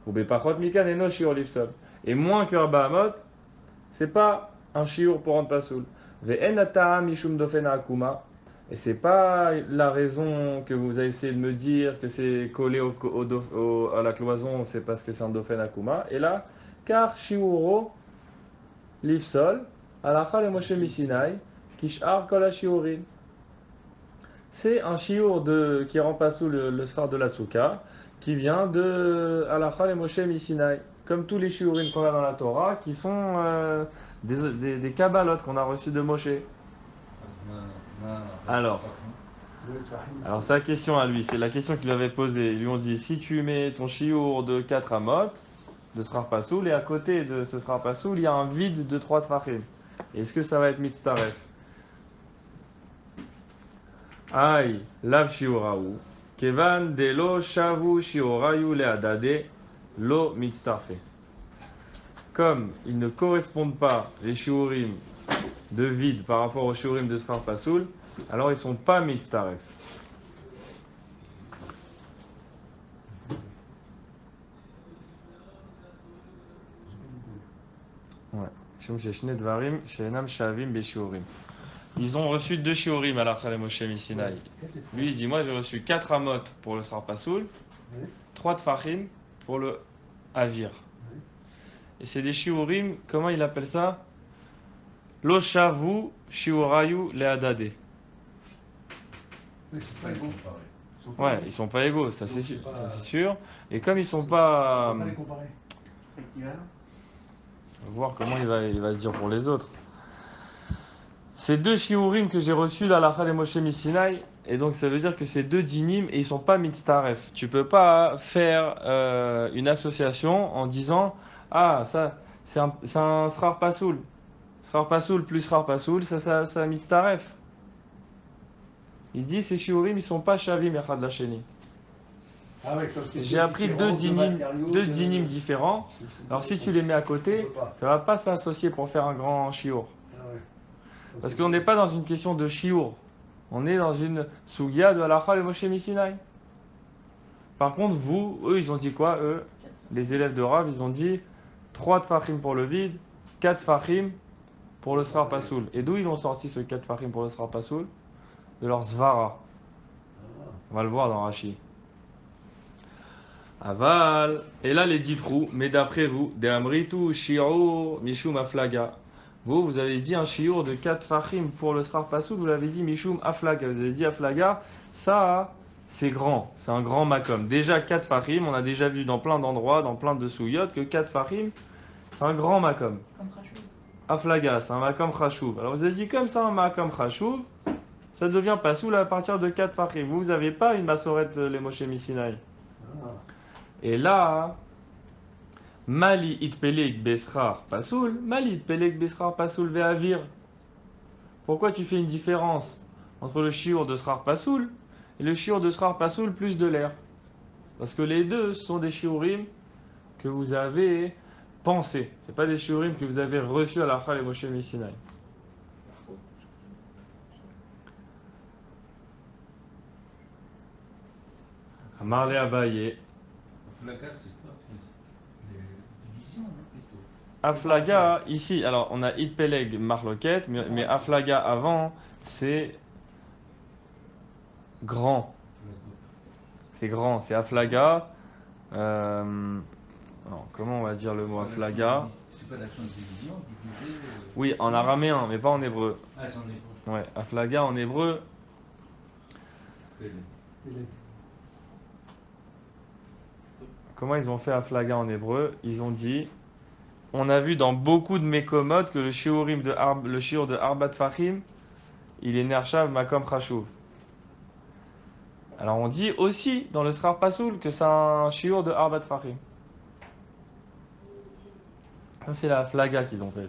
Ou Bepachot Mikan et no shiur lifsol. Et moins que Arba Hamot, c'est pas un shiur pour rendre pasoul. Ve'en ata'a mishum dofen akuma. Et c'est pas la raison que vous avez essayé de me dire que c'est collé à la cloison, c'est parce que c'est un dofen akuma. Et là, car shiuro lifsol, alacha le Moshe Misinai, kishar kol ha-shiurin. C'est un shiur qui rend pasoul le sphar de la souka, qui vient de alacha le Moshe Misinai. Comme tous les shiurim qu'on a dans la Torah, qui sont des kabbalotes qu'on a reçus de Moshe. Alors, alors sa question à lui, c'est la question qu'il avait posée. Ils lui ont dit, si tu mets ton shiur de 4 amot, de srar pasoul, et à côté de ce srar pasoul, il y a un vide de 3 tfachim. Est-ce que ça va être mitzaref? Aïe, lav shiuraou. Kevan de lo shavu shiurayu le adade, lo mitzarfe. Comme ils ne correspondent pas, les shiurim de vide par rapport aux shiurim de srar pasoul, alors ils ne sont pas mitzaref. Ouais. Ils ont reçu 2 shiurim à la Moshe Misinaï. Lui, il dit, moi j'ai reçu 4 amot pour le srar pasoul, 3 tfachim pour le avir. Et c'est des shiurim, comment il appelle ça? Lo shavu shiurayu le adade. Ils sont pas égaux. Ils sont pas Ouais, égaux. ils sont pas égaux, ça c'est Donc, sûr, c'est pas- ça c'est sûr. Et comme ils sont On pas, peut pas les comparer. Équivalent. on va voir comment il va se dire pour les autres. Ces 2 shiurim que j'ai reçus d'Alachal et Moshe Misinaï, et donc ça veut dire que c'est 2 dinim et ils sont pas mitzaref. Tu peux pas faire une association en disant ah ça c'est un srar pasoul. Srar pasoul plus srar pasoul, ça mitzaref. Il dit ces shiurim ils sont pas shavim echad la sheni. Ah ouais, comme c'est J'ai appris deux dynimes différents. Alors si tu les mets à côté, ça va pas s'associer pour faire un grand shiur. Ah ouais. Parce qu'on n'est pas dans une question de shiur. On est dans une sugia de halakha et Moshe Misinaï. Par contre, eux, ils ont dit quoi? Eux, les élèves de Rav, ils ont dit 3 tfachim pour le vide, 4 tfachim pour le srar pasoul. Et d'où ils ont sorti ce 4 tfachim pour le srar pasoul? De leur zvara. On va le voir dans Rashi. Aval. Et là, les 10 trous. Mais d'après vous, de amritu shiur mishum aflaga. Vous avez dit un shiur de 4 fachim pour le srar pasoul, vous l'avez dit mishum aflaga. Vous avez dit aflaga, ça, c'est grand. C'est un grand makom. Déjà 4 fachim, on a déjà vu dans plein d'endroits, dans plein de souyot, que 4 fachim, c'est un grand makom. Comme Rachou. Aflaga, c'est un makom chashuv. Alors vous avez dit comme ça, un makom chashuv, ça devient pasoul à partir de 4 fachim. Vous n'avez pas une massorette les Moshe Misinaï. Ah. Et là, Mali itpeleg besrar pasoul, Mali itpeleg besrar pasoul ve'avir. Pourquoi tu fais une différence entre le shiur de srar pasoul et le shiur de srar pasoul plus de l'air? Parce que les deux sont des shiurim que vous avez pensés. Ce pas des shiurim que vous avez reçus à la Chal et Moshe Misinaï. Amar le Abaye. Aflaga, c'est quoi? C'est les divisions, non, plutôt. Aflaga, ici, alors on a itpeleg marloquette, mais Aflaga avant, c'est grand. C'est grand, c'est Aflaga. Alors, comment on va dire le mot Aflaga? C'est pas la chance division, divisé. Oui, en araméen, mais pas en hébreu. Ah, j'en ai pas. Ouais, Aflaga en hébreu. Comment ils ont fait Aflaga en hébreu? Ils ont dit, on a vu dans beaucoup de Mekomot que le shiur de Arbat Fahim, il est Nershav Makom Chashuv. Alors on dit aussi dans le Srar Pasoul que c'est un shiur de Arbat Fahim. Ça c'est la Aflaga qu'ils ont fait.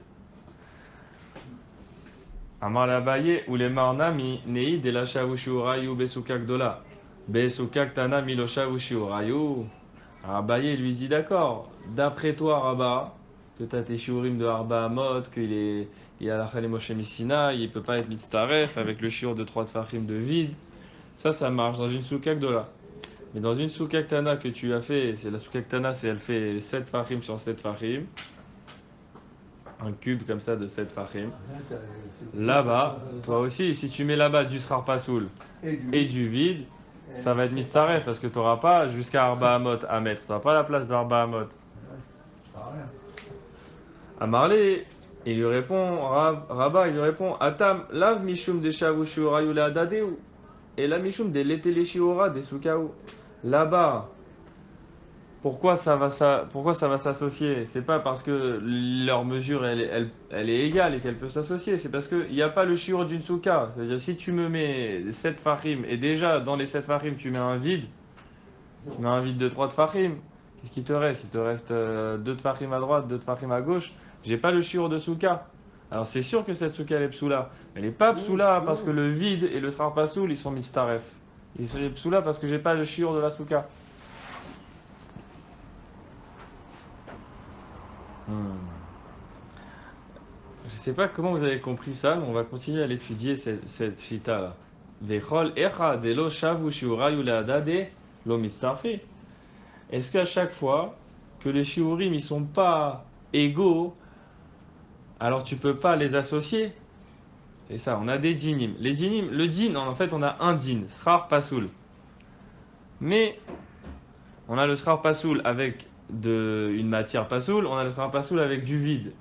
Amar la Abaye ou les Marnami Nei de la Shavu Shiurayu Besukak Dola. Besukak Tana Miloshavu Shiurayu. Abaye lui dit d'accord, d'après toi Rabba, que tu as tes shiurim de Arba Amot, il est à la Chale Moshe Missina, il ne peut pas être mitzaref avec le shiur de 3 tfachim de vide. Ça marche dans une soukak de là. Mais dans une souka ktana que tu as fait, c'est la souka ktana, elle fait 7 fahim sur 7 fahim. Un cube comme ça de 7 fahim. Là-bas, toi aussi, si tu mets là-bas du srar pasoul et du vide, ça va être mitzaref parce que tu n'auras pas jusqu'à Arba Amot à mettre. Tu n'auras pas la place de Arba Amot. À Marley, il lui répond, Rabat, il lui répond, Atam, lav mishum de shavu shiura yule adadeu. Et la mishum de l'étele shiura des soukaou. Là-bas, pourquoi ça va s'associer? C'est pas parce que leur mesure elle est égale et qu'elle peut s'associer. C'est parce qu'il n'y a pas le shiur d'une souka. C'est-à-dire, si tu me mets 7 fahim et déjà dans les 7 fahim tu mets un vide, tu mets un vide de 3 fahim, qu'est-ce qu'il te reste? Il te reste 2 fahim à droite, 2 fahim à gauche. J'ai pas le shiur de souka. Alors c'est sûr que cette souka elle est psoula. Elle n'est pas psoula parce que le vide et le srar pasoul ils sont mistaref. Ils sont psoula parce que j'ai pas le shiur de la souka. Je sais pas comment vous avez compris ça, mais on va continuer à l'étudier cette chita là. Vechol echa de lo shavu shiurayu leadade lo mistarfi. Est-ce qu'à chaque fois que les shiurim ils sont pas égaux, alors tu peux pas les associer? C'est ça, on a des dinim. Les dinim, le din, en fait, on a un din, srar pasoul. Mais on a le srar pasoul avec une matière pasoul, on a le srar pasoul avec du vide.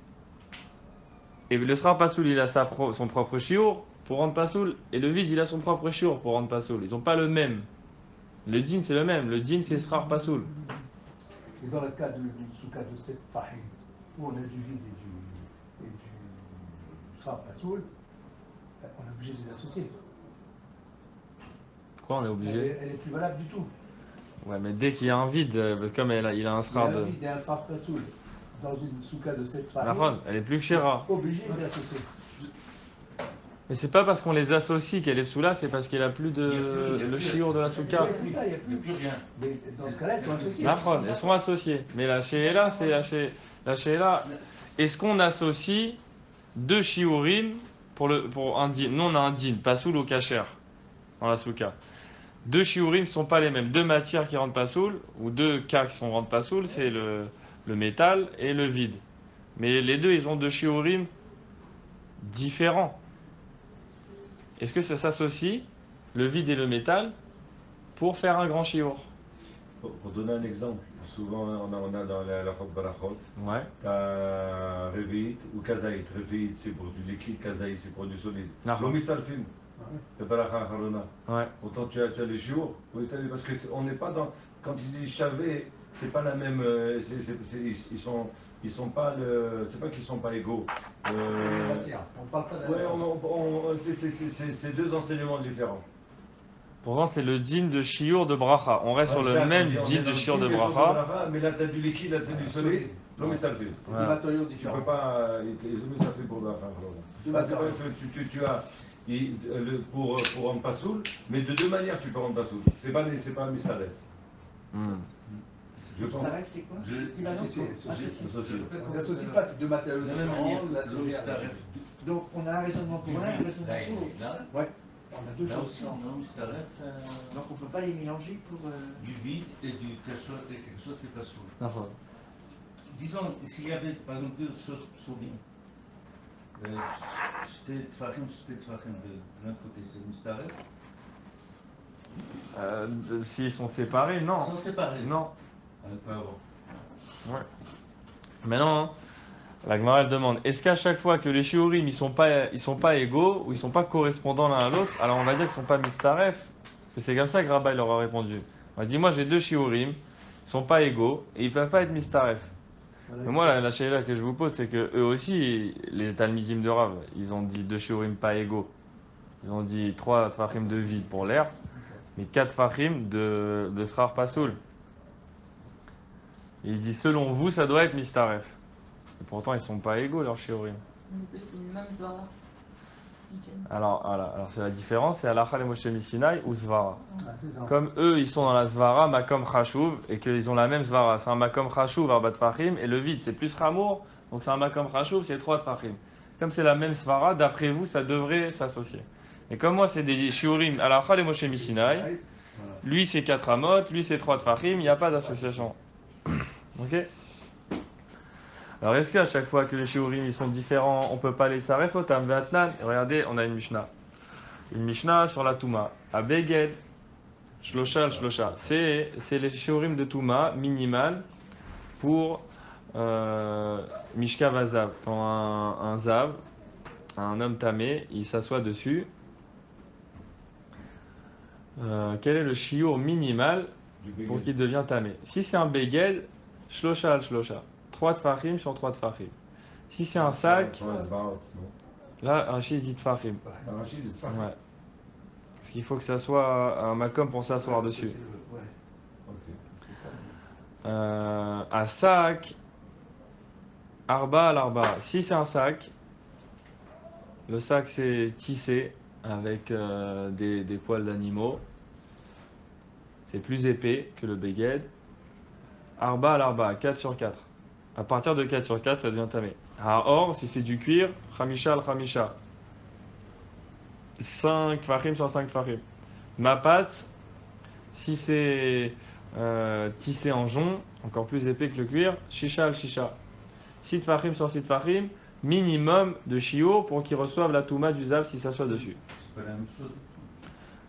Et le srar pasoul, il a son propre shiur pour rendre pasoul, et le vide, il a son propre shiur pour rendre pasoul. Ils n'ont pas le même. Le din, c'est le même. Le din, c'est srar pasoul. Et dans le cas d'une souka de 7 fahim, où on a du vide et du srar pasoul, on est obligé de les associer. Pourquoi on est obligé? Elle est plus valable du tout. Ouais, mais dès qu'il y a un vide, comme il a un srar Il y a de. un vide et un srar pasoul dans une souka de 7 La fahim. elle est plus kshera. Obligé de les associer. Mais c'est pas parce qu'on les associe qu'elle est psoula, c'est parce qu'il a plus le shiur de la souka. Oui, c'est ça, il n'y a Il n'y a plus. plus rien. Mais dans ce cas-là, ils sont associés. Nafron, elles sont associées. Mais la she'ela, c'est la she'ela. Est-ce qu'on associe deux shiurim pour un din? Nous, on a un din, pasoul ou kacher, dans la souka. Deux shiurim ne sont pas les mêmes. Deux matières qui rendent pasoul, ou deux cas qui rendent pasoul, c'est le métal et le vide. Mais les deux, ils ont deux shiurim différents. Est-ce que ça s'associe, le vide et le métal, pour faire un grand shiur? Pour donner un exemple, souvent on a dans la Chok Barachot, Ouais. tu as Revit ou Kazaït. Revit c'est pour du liquide, Kazaït c'est pour du solide. Nahon. L'Omistalfim, le Baracha Harona. Ouais. Autant tu as les jours, parce qu'on n'est pas dans. Quand tu dis chavé, c'est pas la même. Ils sont pas le. C'est pas qu'ils sont pas égaux. On parle pas d'un. Ouais, c'est deux enseignements différents. Pourtant, c'est le din de shiur de bracha. On reste sur le même din de shiur de bracha. Mais là, tu as du liquide, là, tu as du solide. L'Omistalfim. C'est des matériaux Tu différents. peux pas. L'Omistalfim pour Baracha Harona. Tu as. Pour rendre pasoul, mais de deux manières tu peux rendre pasoul. C'est pas mistalef. Je pense. Mistaref, c'est quoi? On n'associe pas ces deux matériaux De la même différents. manière, la soleil l'Omistaref. Donc on a un raisonnement pour l'un et un raisonnement Là, pour l'autre. là, Ouais, on a deux là choses. aussi, on a Omistaref, Donc on ne peut pas les mélanger pour. du vide et quelque chose qui est pas sourd. Nahon. Disons, s'il y avait par exemple deux choses soulignent, j'étais Tfachim de l'autre côté, c'est Mistaref. S'ils sont séparés, non. Ils sont séparés. Non. On peut avoir. Maintenant, la Gemara elle demande, est-ce qu'à chaque fois que les shiurim ils sont pas égaux ou ils sont pas correspondants l'un à l'autre, alors on va dire qu'ils sont pas mistaref? Parce que c'est comme ça que Rabba il leur a répondu. On va dire, moi j'ai deux shiurim, ils sont pas égaux et ils peuvent pas être mistaref. Mais moi la shaila que je vous pose c'est que eux aussi, les talmidim de Rav, ils ont dit deux shiurim pas égaux. Ils ont dit 3 tfachim de vide pour l'air, mais 4 tfachim de srar pasoul. Il dit selon vous ça doit être mistaref. Et pourtant ils sont pas égaux leurs shiurim. Les deux, c'est une même svara. Ils tiennent. Alors c'est la différence, c'est Halacha le Moshe Misinaï ou Svara. Ah, c'est ça. Comme eux, ils sont dans la Svara, Makom Chashuv, et qu'ils ont la même Svara. C'est un Makom Chashuv, Arbat Fahim, et le vide, c'est plus Ramour, donc c'est un Makom Chashuv, c'est 3 Fahim. Comme c'est la même Svara, d'après vous, ça devrait s'associer. Et comme moi, c'est des Shiurim, Halacha le Moshe Misinaï, Voilà. Lui c'est 4 amot, lui c'est 3 tfachim, il n'y a pas d'association. Ok? Alors est-ce qu'à chaque fois que les shiurim ils sont différents, on peut pas les tsaref otam ve'atnan? Regardez, on a une Mishnah. Une Mishnah sur la Touma. À Beged, Shlosha Shlosha. C'est les shiurim de Touma minimal pour Mishka Vazav. Quand un Zav, un homme tamé, il s'assoit dessus. Quel est le shiur minimal pour qu'il devienne tamé? Si c'est un Beged, Shlosha Shlosha. 3 tfachim sur 3 tfachim. Si c'est un sac, là Rachid dit tfachim. Ouais. Parce qu'il faut que ça soit un makom pour s'asseoir dessus. Un sac, arba à l'arba. Si c'est un sac, le sac c'est tissé avec des poils d'animaux. C'est plus épais que le beged. Arba à l'arba, 4 sur 4. À partir de 4 sur 4, ça devient tamé. Or, si c'est du cuir, khamisha al khamisha. 5 tfachim sur 5 tfachim. Mapatz, si c'est tissé en jonc, encore plus épais que le cuir, shisha al shisha. 6 tfachim sur 6 tfachim, minimum de shiur pour qu'ils reçoivent la touma du zav si ça soit dessus. C'est pas la même chose.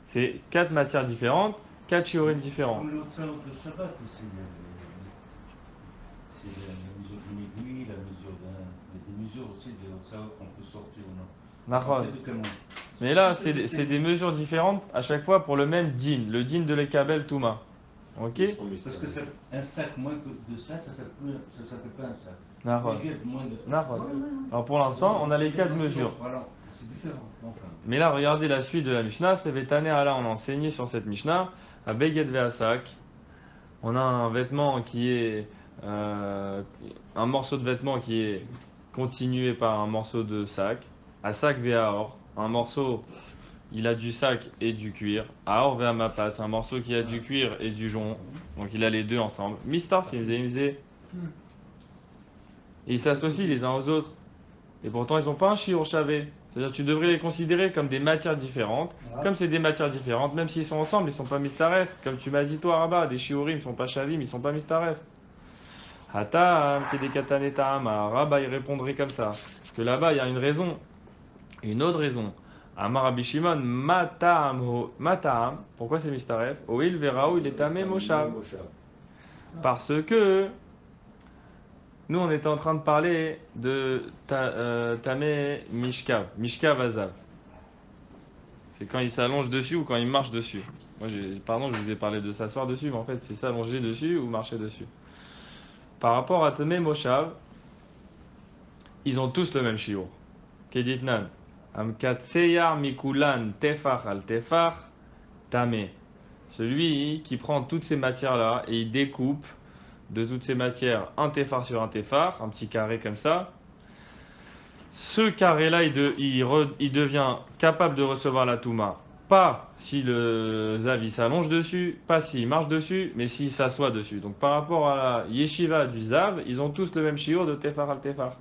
C'est 4 matières différentes, 4 shiurim C'est différents. comme le Haut-Saout de Shabbat aussi. C'est la mesure d'une aiguille, la mesure des mesures aussi de Haut-Saout qu'on peut sortir ou non. Nahon. Mais là, c'est des mesures différentes à chaque fois pour le même din, le din de l'ekabel touma. Ok? Parce que un sac moins que de ça s'appelle pas un sac. Nahon. Moins de... Nahon. Alors pour l'instant, on a les 4 mesures. Voilà, c'est différent. Enfin. Mais là, regardez la suite de la Mishnah. C'est Vétané Allah, on a enseigné sur cette Mishnah. À Beged Ve'asak, on a un vêtement qui est. Un morceau de vêtement qui est continué par un morceau de sac. À sac Ve'aor, un morceau, il a du sac et du cuir. Aor Ve'amapat, un morceau qui a du cuir et du jonc. Donc il a les deux ensemble. Mistar, et ils s'associent les uns aux autres. Et pourtant, ils n'ont pas un shiur shavé. C'est-à-dire que tu devrais les considérer comme des matières différentes. Comme c'est des matières différentes, même s'ils sont ensemble, ils ne sont pas mistaref. Comme tu m'as dit toi, Rabat, des shiurim ne sont pas shavim, ils ne sont pas mistaref. Hatam, kedekatane ta'ama. Rabat, il répondrait comme ça. Parce que là-bas, il y a une raison. Une autre raison. Amar Rabbi Shimon, matam. Pourquoi c'est mistaref? Oil veraou, il est tamé moshav. Parce que nous, on était en train de parler de tamé mishkav, mishkav azav. C'est quand il s'allonge dessus ou quand il marche dessus. Moi, pardon, je vous ai parlé de s'asseoir dessus, mais en fait, c'est s'allonger dessus ou marcher dessus. Par rapport à tamé moshav, ils ont tous le même shiur. Keditnan, amkatseyar mikulan tefach al tefach tamé. Celui qui prend toutes ces matières-là et il découpe de toutes ces matières un téphar sur un téphar, un petit carré comme ça. Ce carré-là, il devient capable de recevoir la touma. Pas si le zav s'allonge dessus, pas s'il marche dessus, mais s'il s'assoit dessus. Donc par rapport à la yeshiva du zav, ils ont tous le même shiur de téphar al téphar.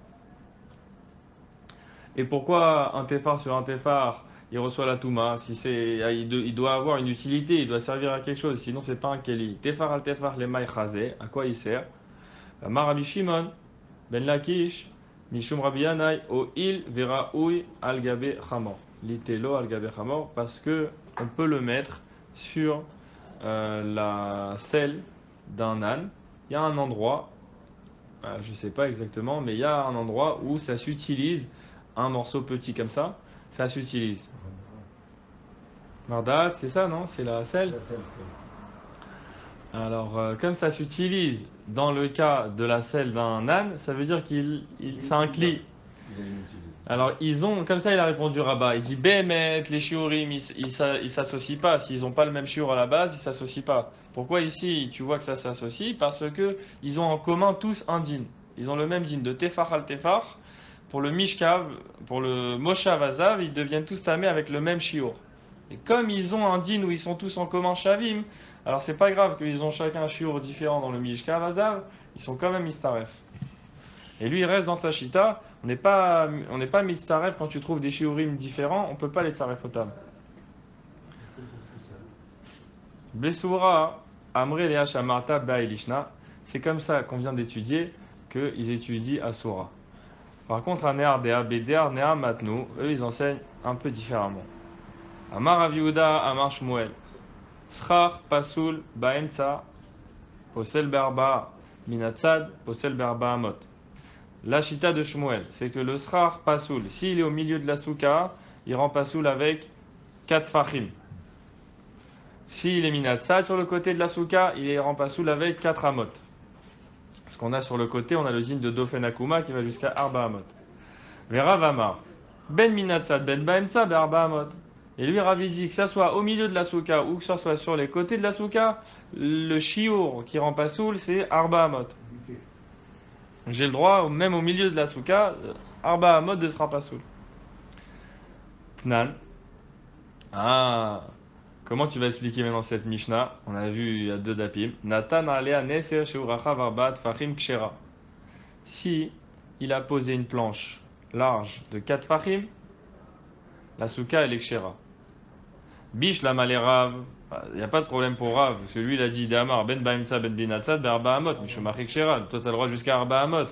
Et pourquoi un téphar sur un téphar il reçoit la touma? Si il doit avoir une utilité, il doit servir à quelque chose, sinon c'est pas un keli. Téphar al téphar les maï chazé, à quoi il sert? Amar Rabbi Shimon ben Lakish mishum Rabbi Yanai o il veraoui al gabe chamor. Litelo al gabe chamor, parce que on peut le mettre sur la selle d'un âne. Il y a un endroit, je sais pas exactement, mais il y a un endroit où ça s'utilise. Un morceau petit comme ça s'utilise. Mardat, c'est ça, non? C'est la selle. Alors, comme ça s'utilise dans le cas de la selle d'un âne, ça veut dire c'est un cli. Alors, comme ça, il a répondu Rabat. Il dit, Bémet, les shiurim, ils s'associent pas. S'ils n'ont pas le même shiur à la base, ils s'associent pas. Pourquoi ici, tu vois que ça s'associe? Parce que ils ont en commun tous un din. Ils ont le même din de tefar al tefar. Pour le mishkav, pour le moshav azav, ils deviennent tous tamés avec le même shiur. Et comme ils ont un din où ils sont tous en commun shavim, alors c'est pas grave qu'ils ont chacun un shiur différent dans le mishkav azav, ils sont quand même mistaref. Et lui il reste dans sa shita, on n'est pas mistaref quand tu trouves des shiurim différents, on peut pas les tsaref otam. Besura, Amre Lea Shamarta Bailishna. C'est comme ça qu'on vient d'étudier qu'ils étudient à Soura. Par contre, à Neardea, Beder, Nea Matnu, eux ils enseignent un peu différemment. Amar Aviuda, Amar Shmuel. Schar, Pasul, Baemta, Posel Berba, Minatsad, Posel Berba Amot. La chita de Shmuel, c'est que le Schar, Pasul, s'il est au milieu de la souka, il rend Pasul avec 4 fachim. S'il est Minatsad sur le côté de la souka, il rend Pasul avec 4 amot. Parce qu'on a sur le côté, on a le digne de Dofen Akuma qui va jusqu'à Arba Amot. Vera Vamar. Ben Minatsad, Ben Baemtsa, Ben Arba Amot. Et lui, Ravi dit que ça soit au milieu de la souka ou que ça soit sur les côtés de la souka, le shiur qui rend Pasoul, c'est Arba Amot. Ok. Donc j'ai le droit, même au milieu de la souka, Arba Amot de sera Pasoul. Tnan. Ah, comment tu vas expliquer maintenant cette Mishnah? On a vu il y a 2 dapim. Natan alea neser sheuracha varbat fachim kshera. Si il a posé une planche large de 4 fachim, la souka elle est kshera. Bish la malé Rav. Il n'y a pas de problème pour Rav, parce que lui il a dit Damar ben baimsa ben binatzad ben arba amot. Mishomachik kshera. Toi tu as le droit jusqu'à arba amot.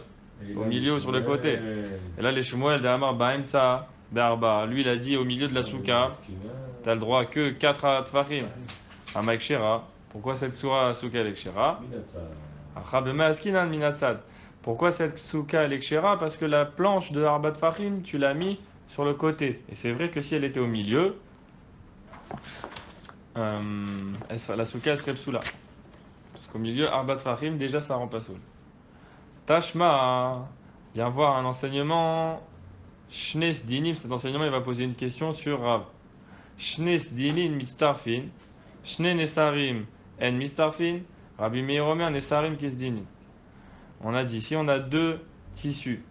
Au milieu ou sur le côté. Et là les Shmuel Damar baimsa ben arba. Lui il a dit au milieu de la souka. Tu as le droit que 4 tfachim. Amaik kshera. Pourquoi cette souka elle est kshera? Achabema askinan minatzad. Pourquoi cette souka elle est kshera? Parce que la planche de arba tfachim tu l'as mis sur le côté. Et c'est vrai que si elle était au milieu, la souka elle serait psoula. Parce qu'au milieu, arba tfachim, déjà ça rend pas soul. Tashma, viens voir un enseignement. Shnes dinim, cet enseignement il va poser une question sur Rav. Shnes dinin mistarfin. Shne nesarim en mistarfin. Rabbi Meir Omer nesarim kisdinin. On a dit, si on a 2 tissus,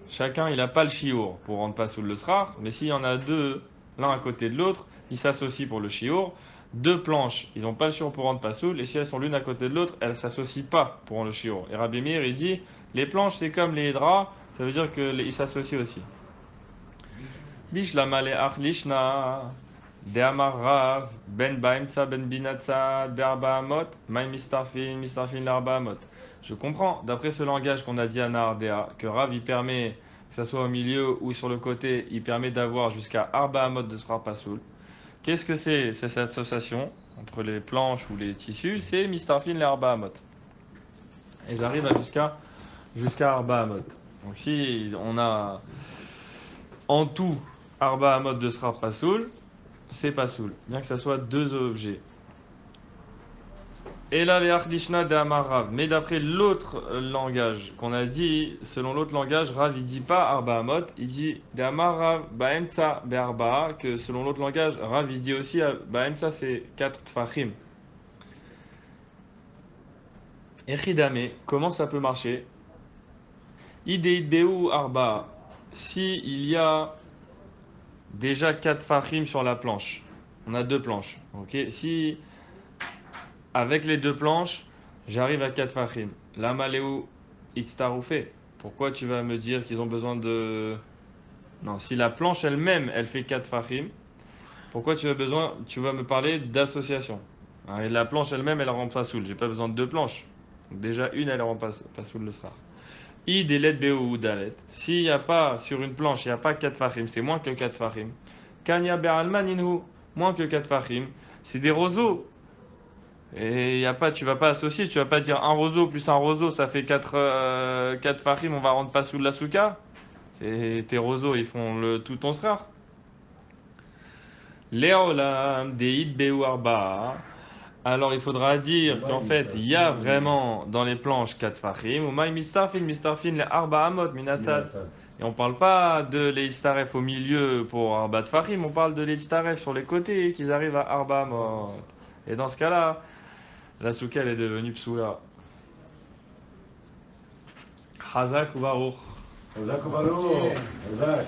chacun il n'a pas le chiour pour rendre pas sous le srar, mais s'il y en a 2, l'un à côté de l'autre, ils s'associent pour le chiour. 2 planches, ils n'ont pas le chiour pour rendre pas soul, et si elles sont l'une à côté de l'autre, elles ne s'associent pas pour rendre le chiour. Et Rabbi Meir il dit, les planches c'est comme les draps, ça veut dire qu'ils s'associent aussi. Bishla male achlishna, de amar rav, ben baimtsa ben binatsa, berba amot, maï mistarfin larba amot. Je comprends, d'après ce langage qu'on a dit à Nardea, que Rav il permet, que ça soit au milieu ou sur le côté, il permet d'avoir jusqu'à Arba Amot de Srar Pasoul. Qu'est-ce que c'est? C'est cette association entre les planches ou les tissus, c'est Mistarfin les Arba Amot. Ils arrivent jusqu'à Arba Amot. Donc si on a en tout Arba Amot de Srar Pasoul, c'est Pasoul, bien que ça soit 2 objets. Et là, les Achlishna de Amar. Mais d'après l'autre langage qu'on a dit, selon l'autre langage, Rav il dit pas Arba Amot, il dit de Amar Rav Baemtsa Be'arba, que selon l'autre langage, Rav il dit aussi Baemtsa c'est 4 Tfachim. Echidame, comment ça peut marcher? Ideid Beu Arba, si il y a déjà 4 Fachim sur la planche, on a 2 planches, ok? Si avec les 2 planches, j'arrive à 4 fachim. La maléou itztaroufé. Pourquoi tu vas me dire qu'ils ont besoin de... Non, si la planche elle-même, elle fait 4 fachim, pourquoi tu vas me parler d'association? Et la planche elle-même, elle rend pas soul. J'ai pas besoin de 2 planches. Donc déjà, une, elle rend pas soul le srar. I delet beu ou dalet. S'il n'y a pas, sur une planche, il n'y a pas 4 fachim, c'est moins que 4 fachim. Kanya be'alman inhu, moins que 4 fachim. C'est des roseaux. Et y a pas, tu vas pas associer, tu vas pas dire un roseau plus un roseau, ça fait 4 fachim, on va rendre pas sous la souka. Tes roseaux, ils font tout ton srar. Léolam, deid beu arba. Alors il faudra dire qu'en fait, il y a vraiment dans les planches 4 fachim. Ou maï mistarfin, les arba amot, minatzad. Et on parle pas de l'eistaref au milieu pour arba fachim, on parle de l'eistaref sur les côtés, qu'ils arrivent à arba amot. Et dans ce cas-là, la souka elle est devenue psoula. Chazak ou Baruch. Chazak ou Baruch. Chazak.